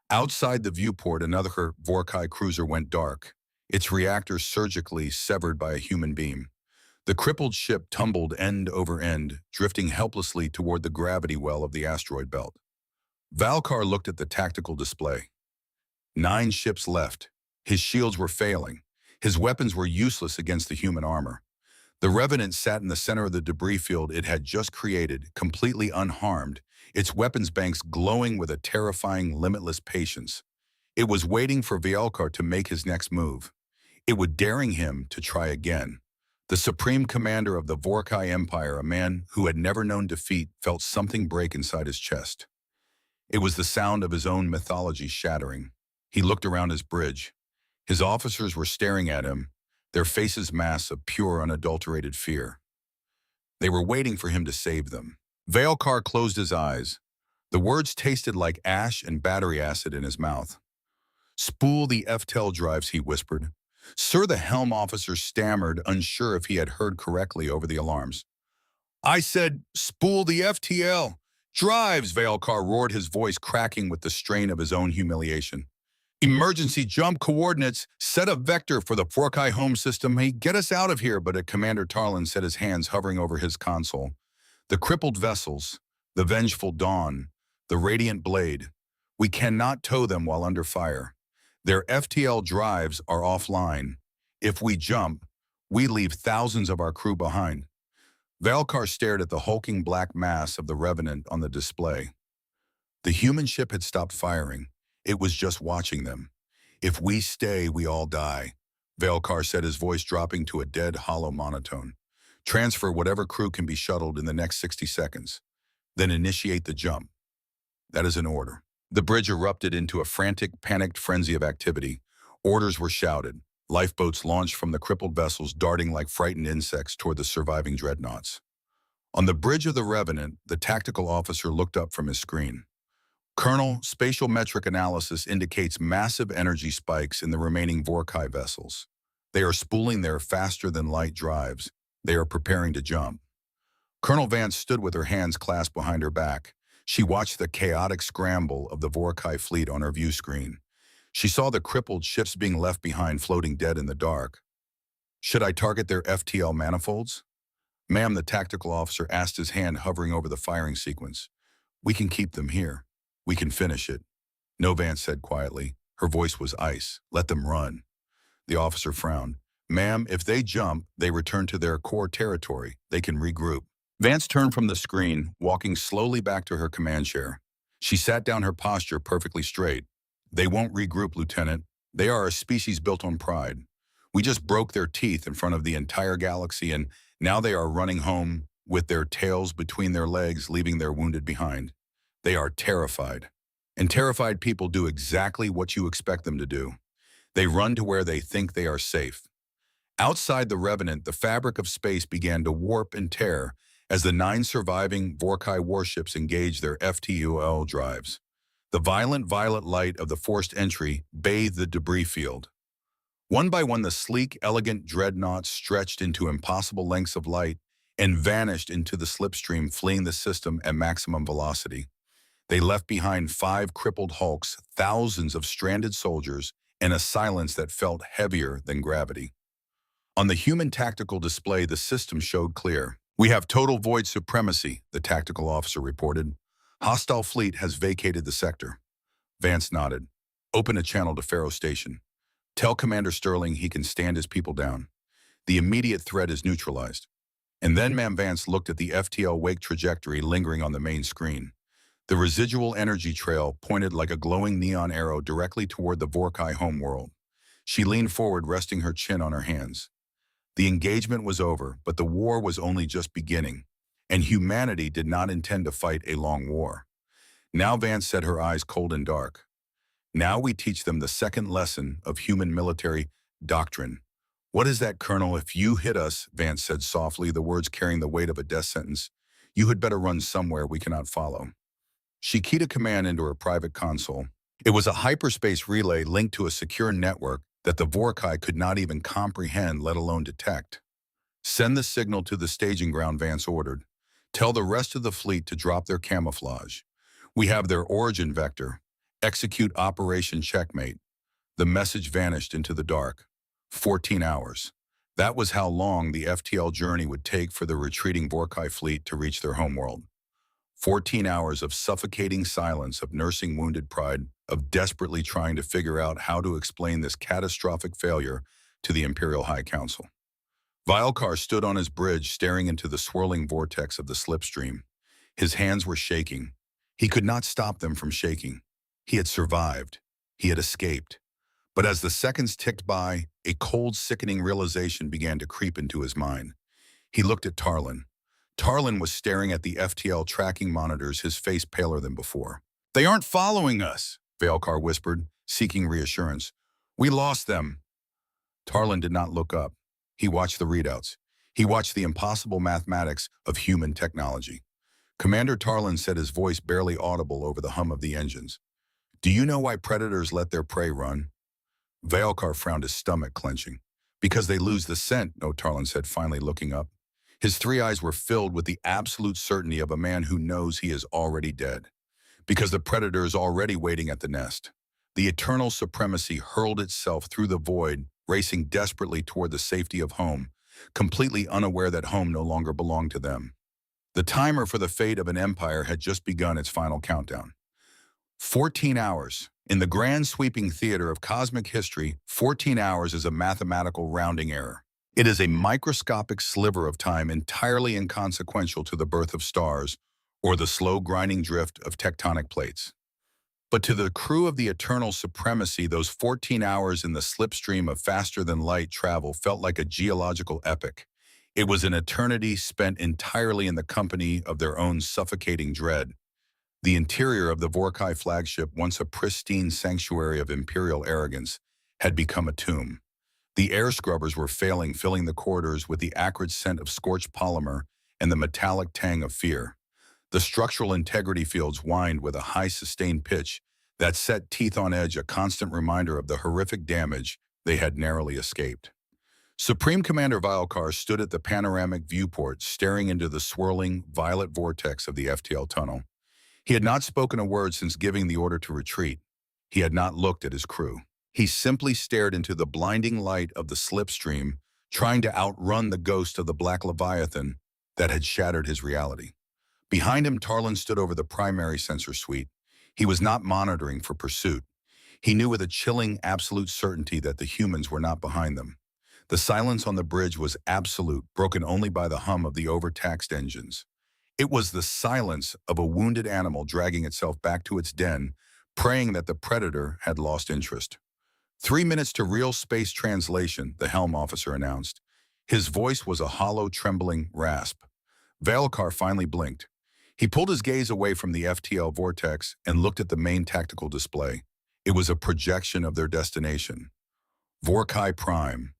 Outside the viewport, another Vorkai cruiser went dark, its reactors surgically severed by a human beam. The crippled ship tumbled end over end, drifting helplessly toward the gravity well of the asteroid belt. Valkar looked at the tactical display. 9 ships left. His shields were failing. His weapons were useless against the human armor. The Revenant sat in the center of the debris field it had just created, completely unharmed, its weapons banks glowing with a terrifying, limitless patience. It was waiting for Valkar to make his next move. It was daring him to try again. The supreme commander of the Vorkai Empire, a man who had never known defeat, felt something break inside his chest. It was the sound of his own mythology shattering. He looked around his bridge. His officers were staring at him, their faces masks of pure, unadulterated fear. They were waiting for him to save them. Valkar closed his eyes. The words tasted like ash and battery acid in his mouth. "Spool the FTL drives," he whispered. Sir, the helm officer stammered, unsure if he had heard correctly over the alarms. "I said, spool the FTL drives," Valkar roared, his voice cracking with the strain of his own humiliation. "Emergency jump coordinates, set a vector for the Vorkai home system. Hey, get us out of here," but Commander Tarlin said, his hands hovering over his console. "The crippled vessels, the vengeful dawn, the radiant blade. We cannot tow them while under fire. Their FTL drives are offline. If we jump, we leave thousands of our crew behind." Valkar stared at the hulking black mass of the Revenant on the display. The human ship had stopped firing. It was just watching them. "If we stay, we all die," Valkar said, his voice dropping to a dead, hollow monotone. "Transfer whatever crew can be shuttled in the next 60 seconds. Then initiate the jump." "That is an order." The bridge erupted into a frantic, panicked frenzy of activity. Orders were shouted. Lifeboats launched from the crippled vessels, darting like frightened insects toward the surviving dreadnoughts. On the bridge of the Revenant, the tactical officer looked up from his screen. "Colonel, spatial metric analysis indicates massive energy spikes in the remaining Vorkai vessels. They are spooling their faster-than-light drives. They are preparing to jump." Colonel Vance stood with her hands clasped behind her back. She watched the chaotic scramble of the Vorkai fleet on her view screen. She saw the crippled ships being left behind, floating dead in the dark. "Should I target their FTL manifolds?" "Ma'am," the tactical officer asked, his hand hovering over the firing sequence. "We can keep them here. We can finish it." "No," Vance said quietly. Her voice was ice. "Let them run." The officer frowned. "Ma'am, if they jump, they return to their core territory. They can regroup." Vance turned from the screen, walking slowly back to her command chair. She sat down, her posture perfectly straight. "They won't regroup, Lieutenant. They are a species built on pride. We just broke their teeth in front of the entire galaxy, and now they are running home with their tails between their legs, leaving their wounded behind. They are terrified. And terrified people do exactly what you expect them to do. They run to where they think they are safe." Outside the Revenant, the fabric of space began to warp and tear as the 9 surviving Vorkai warships engaged their FTL drives. The violent violet light of the forced entry bathed the debris field. One by one, the sleek, elegant dreadnoughts stretched into impossible lengths of light and vanished into the slipstream, fleeing the system at maximum velocity. They left behind 5 crippled hulks, thousands of stranded soldiers, and a silence that felt heavier than gravity. On the human tactical display, the system showed clear. "We have total void supremacy," the tactical officer reported. "Hostile fleet has vacated the sector." Vance nodded. "Open a channel to Pharaoh Station. Tell Commander Sterling he can stand his people down. The immediate threat is neutralized." And then Ma'am Vance looked at the FTL wake trajectory lingering on the main screen. The residual energy trail pointed like a glowing neon arrow directly toward the Vorkai homeworld. She leaned forward, resting her chin on her hands. The engagement was over, but the war was only just beginning, and humanity did not intend to fight a long war. Now Vance said, her eyes cold and dark. "Now we teach them the second lesson of human military doctrine." "What is that, Colonel?" "If you hit us," Vance said softly, the words carrying the weight of a death sentence, "you had better run somewhere we cannot follow." She keyed a command into her private console. It was a hyperspace relay linked to a secure network that the Vorkai could not even comprehend, let alone detect. Send the signal to the staging ground, Vance ordered. Tell the rest of the fleet to drop their camouflage. We have their origin vector. Execute Operation Checkmate. The message vanished into the dark. 14 hours. That was how long the FTL journey would take for the retreating Vorkai fleet to reach their homeworld. 14 hours of suffocating silence, of nursing wounded pride, of desperately trying to figure out how to explain this catastrophic failure to the Imperial High Council. Vialkar stood on his bridge, staring into the swirling vortex of the slipstream. His hands were shaking. He could not stop them from shaking. He had survived. He had escaped. But as the seconds ticked by, a cold, sickening realization began to creep into his mind. He looked at Tarlin. Tarlin was staring at the FTL tracking monitors, his face paler than before. "They aren't following us," Vialkar whispered, seeking reassurance. "We lost them." Tarlin did not look up. He watched the readouts. He watched the impossible mathematics of human technology. Commander Tarlin said, his voice barely audible over the hum of the engines. "Do you know why predators let their prey run?" Vialkar frowned, his stomach clenching. "Because they lose the scent," no, Tarlin said, finally looking up. His three eyes were filled with the absolute certainty of a man who knows he is already dead. Because the predator is already waiting at the nest. The eternal supremacy hurled itself through the void, racing desperately toward the safety of home, completely unaware that home no longer belonged to them. The timer for the fate of an empire had just begun its final countdown. 14 hours. In the grand sweeping theater of cosmic history, 14 hours is a mathematical rounding error. It is a microscopic sliver of time entirely inconsequential to the birth of stars or the slow grinding drift of tectonic plates. But to the crew of the eternal supremacy, those 14 hours in the slipstream of faster-than-light travel felt like a geological epic. It was an eternity spent entirely in the company of their own suffocating dread. The interior of the Vorkai flagship, once a pristine sanctuary of imperial arrogance, had become a tomb. The air scrubbers were failing, filling the corridors with the acrid scent of scorched polymer and the metallic tang of fear. The structural integrity fields whined with a high sustained pitch that set teeth on edge, a constant reminder of the horrific damage they had narrowly escaped. Supreme Commander Vialkar stood at the panoramic viewport, staring into the swirling, violet vortex of the FTL tunnel. He had not spoken a word since giving the order to retreat. He had not looked at his crew. He simply stared into the blinding light of the slipstream, trying to outrun the ghost of the Black Leviathan that had shattered his reality. Behind him, Tarlin stood over the primary sensor suite. He was not monitoring for pursuit. He knew with a chilling, absolute certainty that the humans were not behind them. The silence on the bridge was absolute, broken only by the hum of the overtaxed engines. It was the silence of a wounded animal dragging itself back to its den, praying that the predator had lost interest. 3 minutes to real space translation, the helm officer announced. His voice was a hollow, trembling rasp. Vialkar finally blinked. He pulled his gaze away from the FTL vortex and looked at the main tactical display. It was a projection of their destination. Vorkai Prime.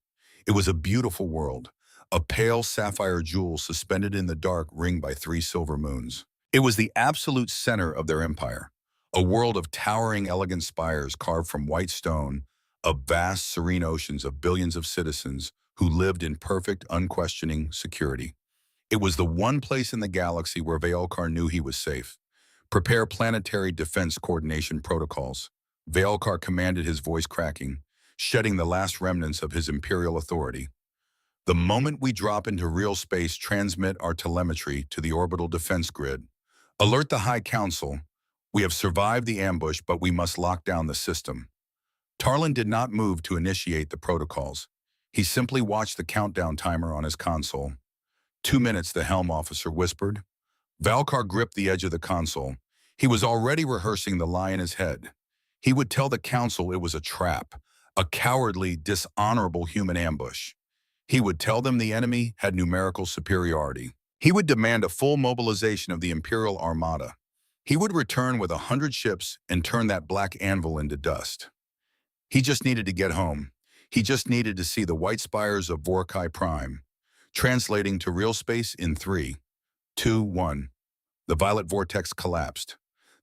It was a beautiful world, a pale sapphire jewel suspended in the dark, ringed by 3 silver moons. It was the absolute center of their empire, a world of towering, elegant spires carved from white stone, of vast, serene oceans of billions of citizens who lived in perfect, unquestioning security. It was the one place in the galaxy where Vialkar knew he was safe. Prepare planetary defense coordination protocols. Vialkar commanded, his voice cracking, shedding the last remnants of his imperial authority. The moment we drop into real space, transmit our telemetry to the orbital defense grid. Alert the High Council. We have survived the ambush, but we must lock down the system. Tarlin did not move to initiate the protocols. He simply watched the countdown timer on his console. 2 minutes, the helm officer whispered. Vialkar gripped the edge of the console. He was already rehearsing the lie in his head. He would tell the council it was a trap, a cowardly, dishonorable human ambush. He would tell them the enemy had numerical superiority. He would demand a full mobilization of the Imperial Armada. He would return with 100 ships and turn that black anvil into dust. He just needed to get home. He just needed to see the white spires of Vorkai Prime. Translating to real space in 3, 2, 1. The violet vortex collapsed.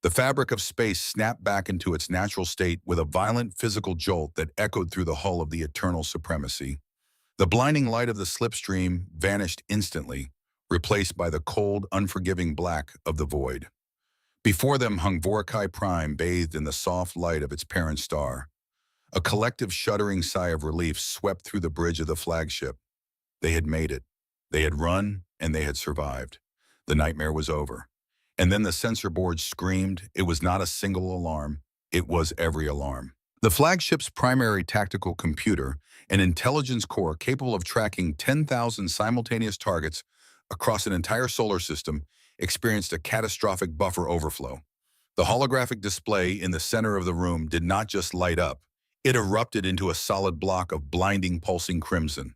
The fabric of space snapped back into its natural state with a violent physical jolt that echoed through the hull of the Eternal Supremacy. The blinding light of the slipstream vanished instantly, replaced by the cold, unforgiving black of the void. Before them hung Vorkai Prime, bathed in the soft light of its parent star. A collective shuddering sigh of relief swept through the bridge of the flagship. They had made it. They had run, and they had survived. The nightmare was over. And then the sensor board screamed. It was not a single alarm. It was every alarm. The flagship's primary tactical computer, an intelligence core capable of tracking 10,000 simultaneous targets across an entire solar system, experienced a catastrophic buffer overflow. The holographic display in the center of the room did not just light up. It erupted into a solid block of blinding, pulsing crimson.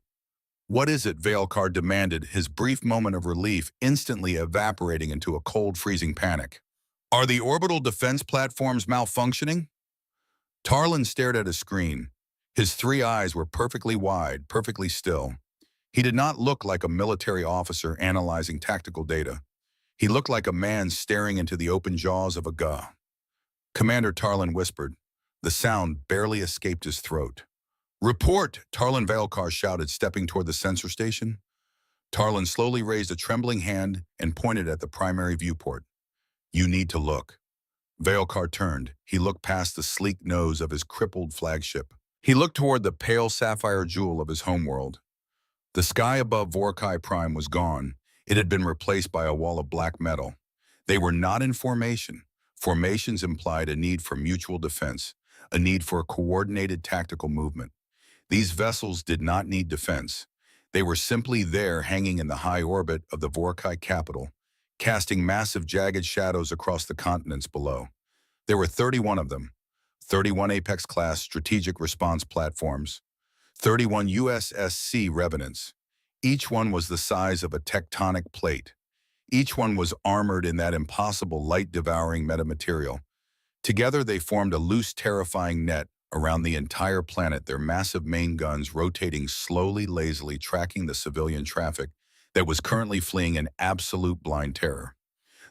"What is it?" Veilkar demanded, his brief moment of relief instantly evaporating into a cold, freezing panic. "Are the orbital defense platforms malfunctioning?" Tarlin stared at a screen. His three eyes were perfectly wide, perfectly still. He did not look like a military officer analyzing tactical data. He looked like a man staring into the open jaws of a GA. Commander, Tarlin whispered. The sound barely escaped his throat. "Report!" Tarlin Veilkar shouted, stepping toward the sensor station. Tarlin slowly raised a trembling hand and pointed at the primary viewport. "You need to look." Veilkar turned. He looked past the sleek nose of his crippled flagship. He looked toward the pale sapphire jewel of his homeworld. The sky above Vorkai Prime was gone. It had been replaced by a wall of black metal. They were not in formation. Formations implied a need for mutual defense, a need for a coordinated tactical movement. These vessels did not need defense. They were simply there, hanging in the high orbit of the Vorkai capital, casting massive jagged shadows across the continents below. There were 31 of them, 31 Apex-class strategic response platforms, 31 USSC Revenants. Each one was the size of a tectonic plate. Each one was armored in that impossible light-devouring metamaterial. Together they formed a loose, terrifying net around the entire planet, their massive main guns rotating slowly, lazily, tracking the civilian traffic that was currently fleeing in absolute blind terror.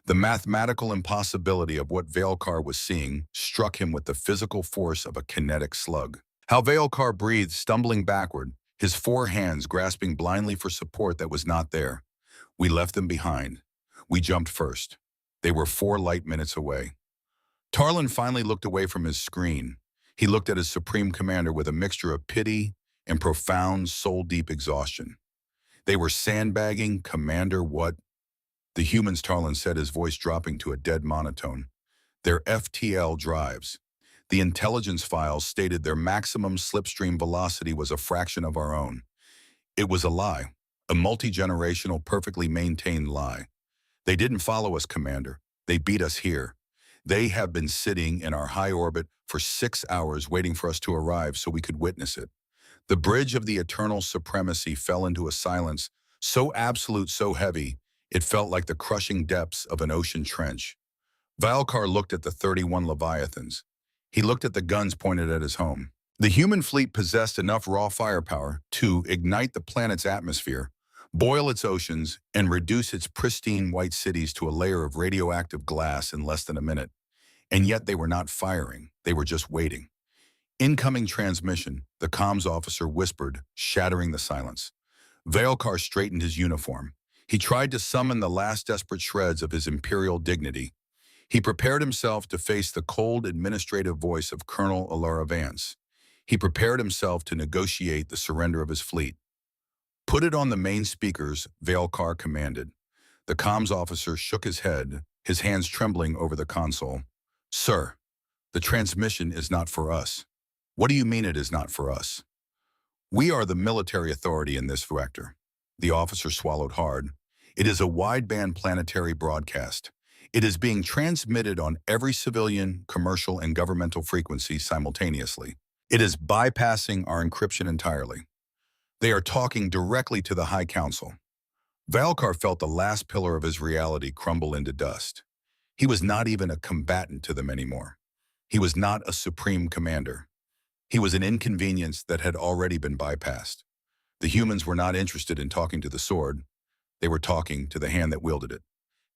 The mathematical impossibility of what Veilkar was seeing struck him with the physical force of a kinetic slug. How Veilkar breathed, stumbling backward, his four hands grasping blindly for support that was not there. We left them behind. We jumped first. They were 4 light minutes away. Tarlin finally looked away from his screen. He looked at his Supreme Commander with a mixture of pity and profound, soul-deep exhaustion. They were sandbagging, Commander, what? The humans, Tarlin said, his voice dropping to a dead monotone. Their FTL drives. The intelligence files stated their maximum slipstream velocity was a fraction of our own. It was a lie, a multi-generational, perfectly maintained lie. They didn't follow us, Commander. They beat us here. They have been sitting in our high orbit for 6 hours waiting for us to arrive so we could witness it. The bridge of the Eternal Supremacy fell into a silence so absolute, so heavy, it felt like the crushing depths of an ocean trench. Veilkar looked at the 31 Leviathans. He looked at the guns pointed at his home. The human fleet possessed enough raw firepower to ignite the planet's atmosphere, boil its oceans, and reduce its pristine white cities to a layer of radioactive glass in less than a minute. And yet they were not firing. They were just waiting. "Incoming transmission," the comms officer whispered, shattering the silence. Veilkar straightened his uniform. He tried to summon the last desperate shreds of his imperial dignity. He prepared himself to face the cold administrative voice of Colonel Alara Vance. He prepared himself to negotiate the surrender of his fleet. "Put it on the main speakers," Veilkar commanded. The comms officer shook his head, his hands trembling over the console. "Sir, the transmission is not for us." "What do you mean it is not for us?" "We are the military authority in this vector." The officer swallowed hard. "It is a wideband planetary broadcast. It is being transmitted on every civilian, commercial, and governmental frequency simultaneously. It is bypassing our encryption entirely. They are talking directly to the High Council." Veilkar felt the last pillar of his reality crumble into dust. He was not even a combatant to them anymore. He was not a supreme commander. He was an inconvenience that had already been bypassed. The humans were not interested in talking to the sword. They were talking to the hand that wielded it.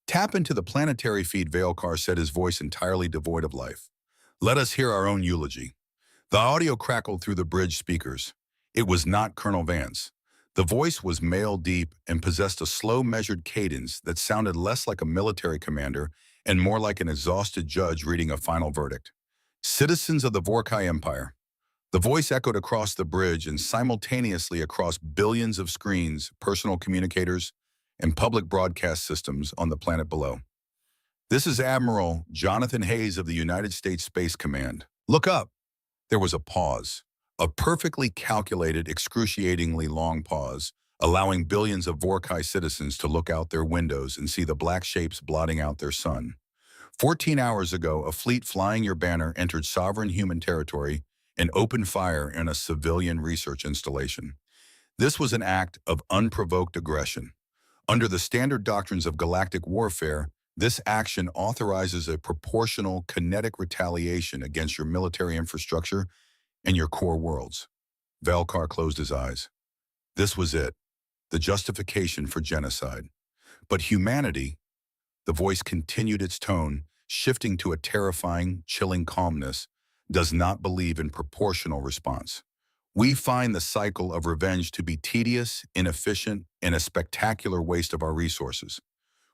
Tap into the planetary feed, Veilcar said, his voice entirely devoid of life. Let us hear our own eulogy. The audio crackled through the bridge speakers. It was not Colonel Vance. The voice was male deep and possessed a slow, measured cadence that sounded less like a military commander and more like an exhausted judge reading a final verdict. Citizens of the Vorkai Empire. The voice echoed across the bridge and simultaneously across billions of screens, personal communicators, and public broadcast systems on the planet below. This is Admiral Jonathan Hayes of the United States Space Command. Look up. There was a pause, a perfectly calculated, excruciatingly long pause, allowing billions of Vorkai citizens to look out their windows and see the black shapes blotting out their sun. 14 hours ago, a fleet flying your banner entered sovereign human territory and opened fire in a civilian research installation. This was an act of unprovoked aggression. Under the standard doctrines of galactic warfare, this action authorizes a proportional kinetic retaliation against your military infrastructure and your core worlds. Veilcar closed his eyes. This was it, the justification for genocide. But humanity, the voice continued its tone, shifting to a terrifying, chilling calmness, does not believe in proportional response. We find the cycle of revenge to be tedious, inefficient, and a spectacular waste of our resources.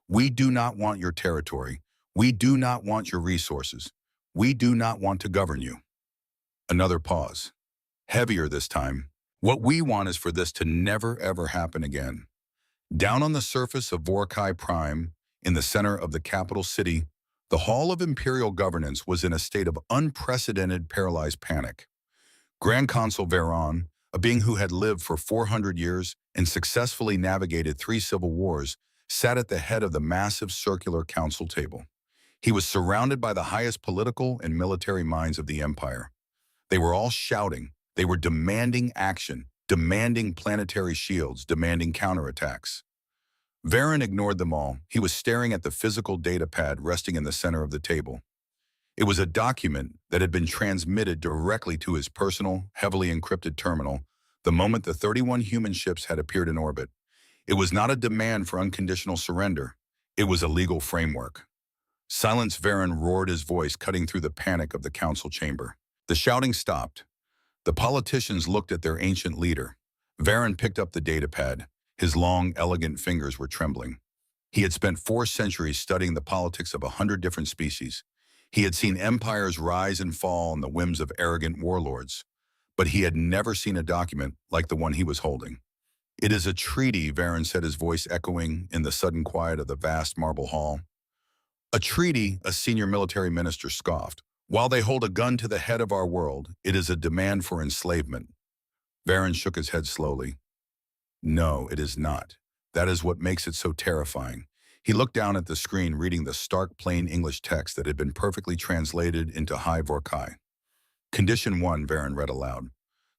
We do not want your territory. We do not want your resources. We do not want to govern you. Another pause. Heavier this time. What we want is for this to never ever happen again. Down on the surface of Vorkai Prime, in the center of the capital city, the Hall of Imperial Governance was in a state of unprecedented paralyzed panic. Grand Consul Veron, a being who had lived for 400 years and successfully navigated 3 civil wars, sat at the head of the massive circular council table. He was surrounded by the highest political and military minds of the empire. They were all shouting. They were demanding action, demanding planetary shields, demanding counterattacks. Veron ignored them all. He was staring at the physical data pad resting in the center of the table. It was a document that had been transmitted directly to his personal, heavily encrypted terminal the moment the 31 human ships had appeared in orbit. It was not a demand for unconditional surrender. It was a legal framework. Silence, Veron roared, his voice cutting through the panic of the council chamber. The shouting stopped. The politicians looked at their ancient leader. Veron picked up the datapad. His long, elegant fingers were trembling. He had spent 4 centuries studying the politics of 100 different species. He had seen empires rise and fall on the whims of arrogant warlords. But he had never seen a document like the one he was holding. It is a treaty, Veron said, his voice echoing in the sudden quiet of the vast marble hall. A treaty, a senior military minister scoffed. While they hold a gun to the head of our world, it is a demand for enslavement. Veron shook his head slowly. No, it is not. That is what makes it so terrifying. He looked down at the screen, reading the stark, plain English text that had been perfectly translated into High Vorkai. Condition 1, Veron read aloud.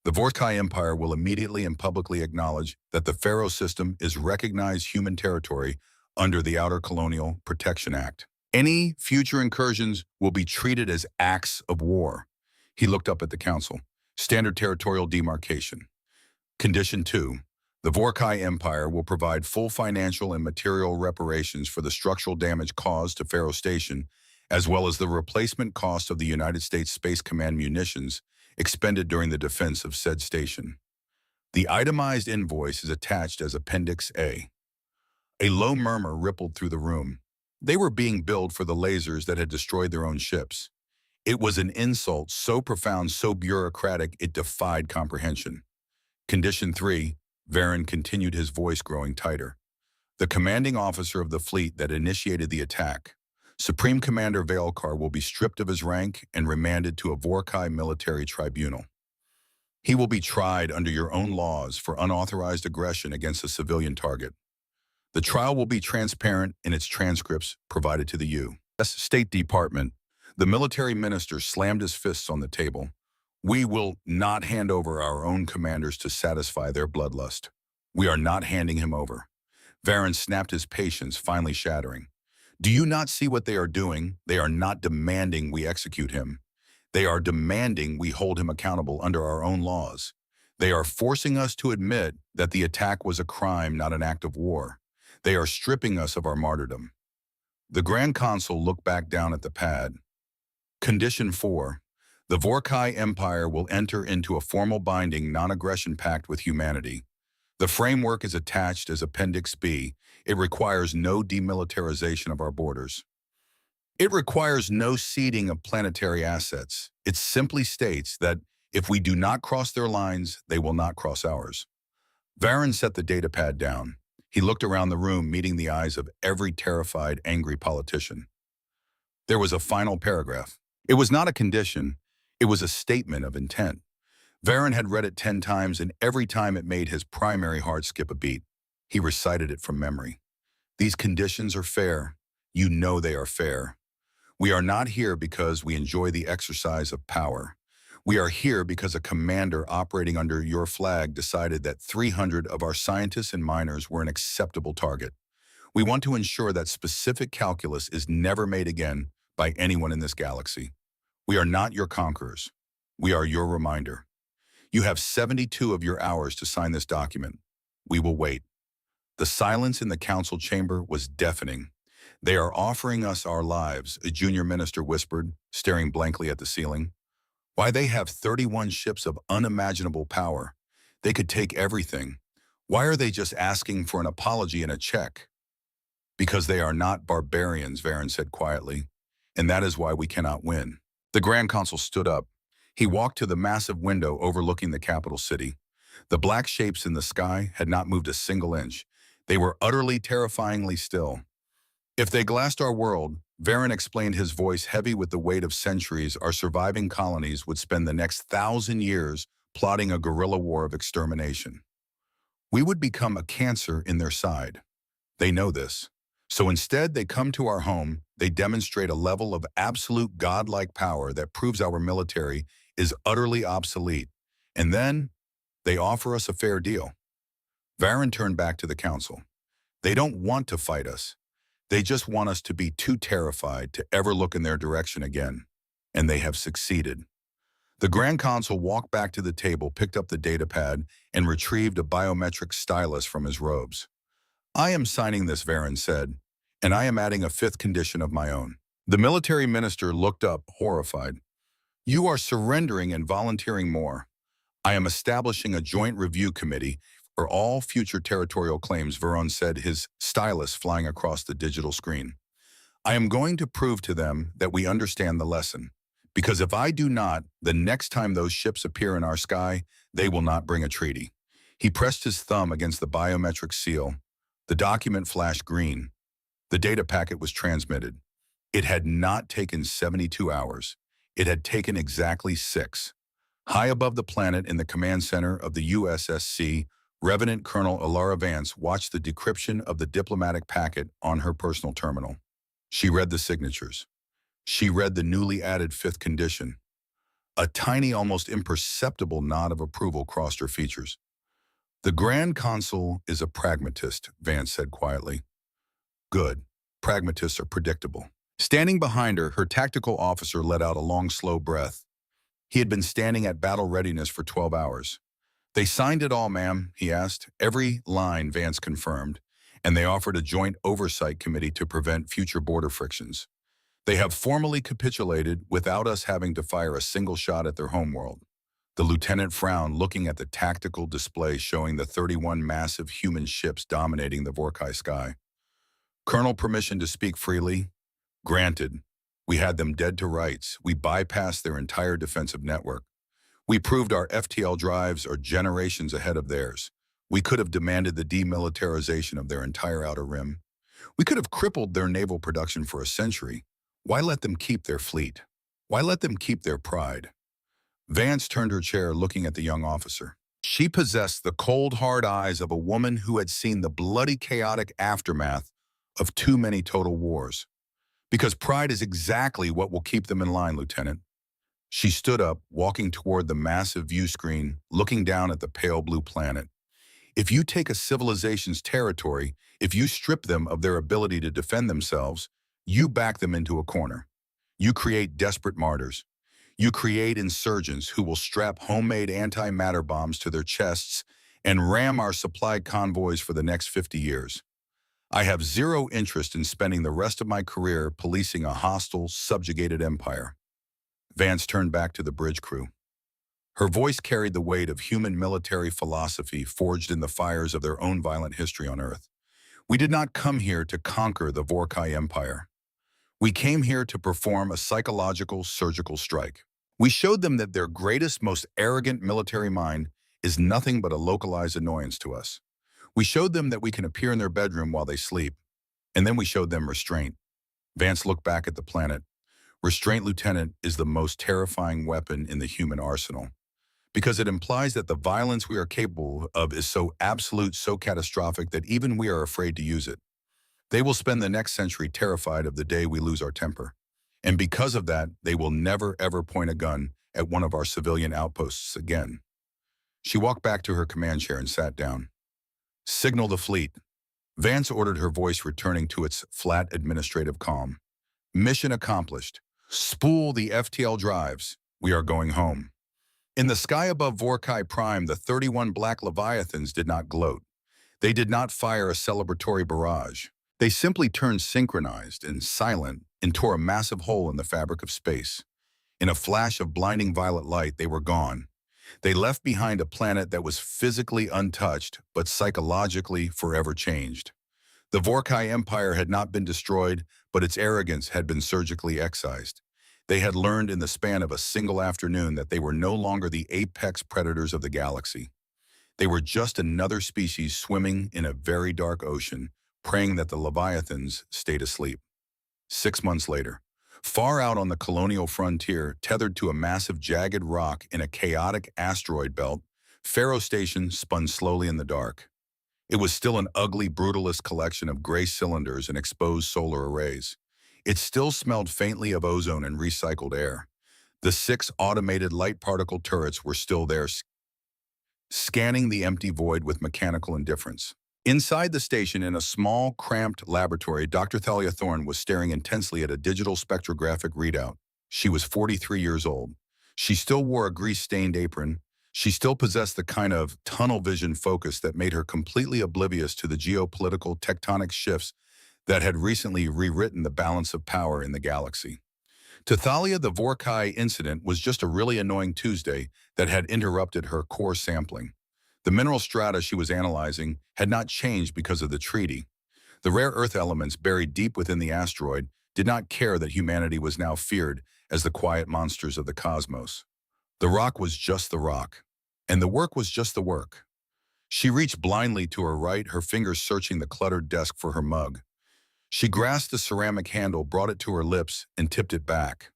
The Vorkai Empire will immediately and publicly acknowledge that the Pharaoh system is recognized human territory under the Outer Colonial Protection Act. Any future incursions will be treated as acts of war. He looked up at the council. Standard territorial demarcation. Condition 2. The Vorkai Empire will provide full financial and material reparations for the structural damage caused to Pharaoh Station, as well as the replacement cost of the United States Space Command munitions expended during the defense of said station. The itemized invoice is attached as Appendix A. A low murmur rippled through the room. They were being billed for the lasers that had destroyed their own ships. It was an insult so profound, so bureaucratic, it defied comprehension. Condition 3, Veron continued, his voice growing tighter. The commanding officer of the fleet that initiated the attack, Supreme Commander Veilcar, will be stripped of his rank and remanded to a Vorkai military tribunal. He will be tried under your own laws for unauthorized aggression against a civilian target. The trial will be transparent in its transcripts provided to the U.S. State Department. The military minister slammed his fists on the table. We will not hand over our own commanders to satisfy their bloodlust. We are not handing him over. Veron snapped, his patience finally shattering. Do you not see what they are doing? They are not demanding we execute him. They are demanding we hold him accountable under our own laws. They are forcing us to admit that the attack was a crime, not an act of war. They are stripping us of our martyrdom. The Grand Consul looked back down at the pad. Condition 4. The Vorkai Empire will enter into a formal binding non-aggression pact with humanity. The framework is attached as Appendix B. It requires no demilitarization of our borders. It requires no ceding of planetary assets. It simply states that if we do not cross their lines, they will not cross ours. Varen set the datapad down. He looked around the room, meeting the eyes of every terrified, angry politician. There was a final paragraph. It was not a condition. It was a statement of intent. Varen had read it 10 times, and every time it made his primary heart skip a beat. He recited it from memory. These conditions are fair. You know they are fair. We are not here because we enjoy the exercise of power. We are here because a commander operating under your flag decided that 300 of our scientists and miners were an acceptable target. We want to ensure that specific calculus is never made again by anyone in this galaxy. We are not your conquerors. We are your reminder. You have 72 of your hours to sign this document. We will wait. The silence in the council chamber was deafening. They are offering us our lives, a junior minister whispered, staring blankly at the ceiling. Why, they have 31 ships of unimaginable power. They could take everything. Why are they just asking for an apology and a check? Because they are not barbarians, Varen said quietly, and that is why we cannot win. The Grand Consul stood up. He walked to the massive window overlooking the capital city. The black shapes in the sky had not moved a single inch. They were utterly terrifyingly still. If they glassed our world, Varen explained, his voice heavy with the weight of centuries, our surviving colonies would spend the next 1,000 years plotting a guerrilla war of extermination. We would become a cancer in their side. They know this. So instead, they come to our home, they demonstrate a level of absolute godlike power that proves our military is utterly obsolete, and then they offer us a fair deal. Varen turned back to the council. They don't want to fight us. They just want us to be too terrified to ever look in their direction again. And they have succeeded. The Grand Consul walked back to the table, picked up the datapad, and retrieved a biometric stylus from his robes. I am signing this, Varen said, and I am adding a 5th condition of my own. The military minister looked up, horrified. You are surrendering and volunteering more. I am establishing a joint review committee for all future territorial claims, Varen said, his stylus flying across the digital screen. I am going to prove to them that we understand the lesson, because if I do not, the next time those ships appear in our sky, they will not bring a treaty. He pressed his thumb against the biometric seal. The document flashed green. The data packet was transmitted. It had not taken 72 hours. It had taken exactly 6. High above the planet in the command center of the USSC, Revenant Colonel Alara Vance watched the decryption of the diplomatic packet on her personal terminal. She read the signatures. She read the newly added 5th condition. A tiny, almost imperceptible nod of approval crossed her features. The Grand Consul is a pragmatist, Vance said quietly. Good. Pragmatists are predictable. Standing behind her, her tactical officer let out a long, slow breath. He had been standing at battle readiness for 12 hours. They signed it all, ma'am, he asked. Every line, Vance confirmed, and they offered a joint oversight committee to prevent future border frictions. They have formally capitulated without us having to fire a single shot at their homeworld. The lieutenant frowned, looking at the tactical display showing the 31 massive human ships dominating the Vorkai sky. Colonel, permission to speak freely? Granted. We had them dead to rights. We bypassed their entire defensive network. We proved our FTL drives are generations ahead of theirs. We could have demanded the demilitarization of their entire outer rim. We could have crippled their naval production for a century. Why let them keep their fleet? Why let them keep their pride? Vance turned her chair, looking at the young officer. She possessed the cold, hard eyes of a woman who had seen the bloody, chaotic aftermath of too many total wars. Because pride is exactly what will keep them in line, Lieutenant. She stood up, walking toward the massive view screen, looking down at the pale blue planet. If you take a civilization's territory, if you strip them of their ability to defend themselves, you back them into a corner. You create desperate martyrs. You create insurgents who will strap homemade antimatter bombs to their chests and ram our supplied convoys for the next 50 years. I have zero interest in spending the rest of my career policing a hostile, subjugated empire. Vance turned back to the bridge crew. Her voice carried the weight of human military philosophy forged in the fires of their own violent history on Earth. We did not come here to conquer the Vorkai Empire. We came here to perform a psychological surgical strike. We showed them that their greatest, most arrogant military mind is nothing but a localized annoyance to us. We showed them that we can appear in their bedroom while they sleep, and then we showed them restraint. Vance looked back at the planet. Restraint, Lieutenant, is the most terrifying weapon in the human arsenal, because it implies that the violence we are capable of is so absolute, so catastrophic that even we are afraid to use it. They will spend the next century terrified of the day we lose our temper. And because of that, they will never, ever point a gun at one of our civilian outposts again. She walked back to her command chair and sat down. Signal the fleet. Vance ordered, her voice returning to its flat administrative calm. Mission accomplished. Spool the FTL drives. We are going home. In the sky above Vorkai Prime, the 31 black Leviathans did not gloat. They did not fire a celebratory barrage. They simply turned synchronized and silent and tore a massive hole in the fabric of space. In a flash of blinding violet light, they were gone. They left behind a planet that was physically untouched, but psychologically forever changed. The Vorkai Empire had not been destroyed, but its arrogance had been surgically excised. They had learned in the span of a single afternoon that they were no longer the apex predators of the galaxy. They were just another species swimming in a very dark ocean, praying that the Leviathans stayed asleep. 6 months later, far out on the colonial frontier, tethered to a massive jagged rock in a chaotic asteroid belt, Faro Station spun slowly in the dark. It was still an ugly, brutalist collection of gray cylinders and exposed solar arrays. It still smelled faintly of ozone and recycled air. The 6 automated light particle turrets were still there, scanning the empty void with mechanical indifference. Inside the station, in a small, cramped laboratory, Dr. Thalia Thorne was staring intensely at a digital spectrographic readout. She was 43 years old. She still wore a grease-stained apron. She still possessed the kind of tunnel vision focus that made her completely oblivious to the geopolitical tectonic shifts that had recently rewritten the balance of power in the galaxy. To Thalia, the Vorkai incident was just a really annoying Tuesday that had interrupted her core sampling. The mineral strata she was analyzing had not changed because of the treaty. The rare earth elements buried deep within the asteroid did not care that humanity was now feared as the quiet monsters of the cosmos. The rock was just the rock, and the work was just the work. She reached blindly to her right, her fingers searching the cluttered desk for her mug. She grasped the ceramic handle, brought it to her lips, and tipped it back.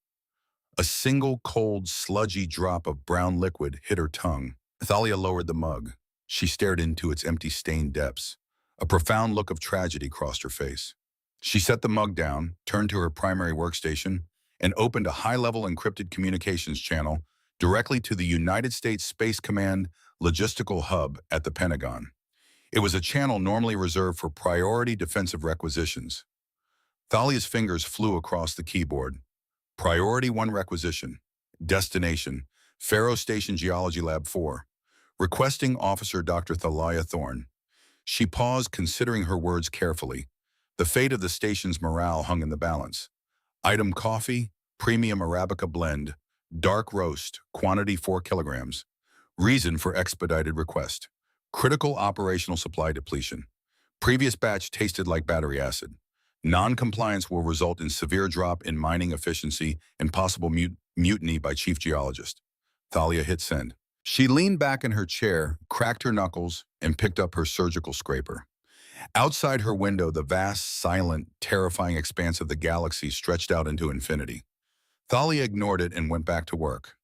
A single cold, sludgy drop of brown liquid hit her tongue. Thalia lowered the mug. She stared into its empty, stained depths. A profound look of tragedy crossed her face. She set the mug down, turned to her primary workstation, and opened a high-level encrypted communications channel directly to the United States Space Command logistical hub at the Pentagon. It was a channel normally reserved for priority defensive requisitions. Thalia's fingers flew across the keyboard. Priority 1 requisition. Destination: Faro Station Geology Lab 4. Requesting Officer Dr. Thalia Thorne. She paused, considering her words carefully. The fate of the station's morale hung in the balance. Item: coffee, premium Arabica blend, dark roast, quantity 4 kilograms. Reason for expedited request: critical operational supply depletion. Previous batch tasted like battery acid. Non-compliance will result in severe drop in mining efficiency and possible mutiny by chief geologist. Thalia hit send. She leaned back in her chair, cracked her knuckles, and picked up her surgical scraper. Outside her window, the vast, silent, terrifying expanse of the galaxy stretched out into infinity. Thalia ignored it and went back to work.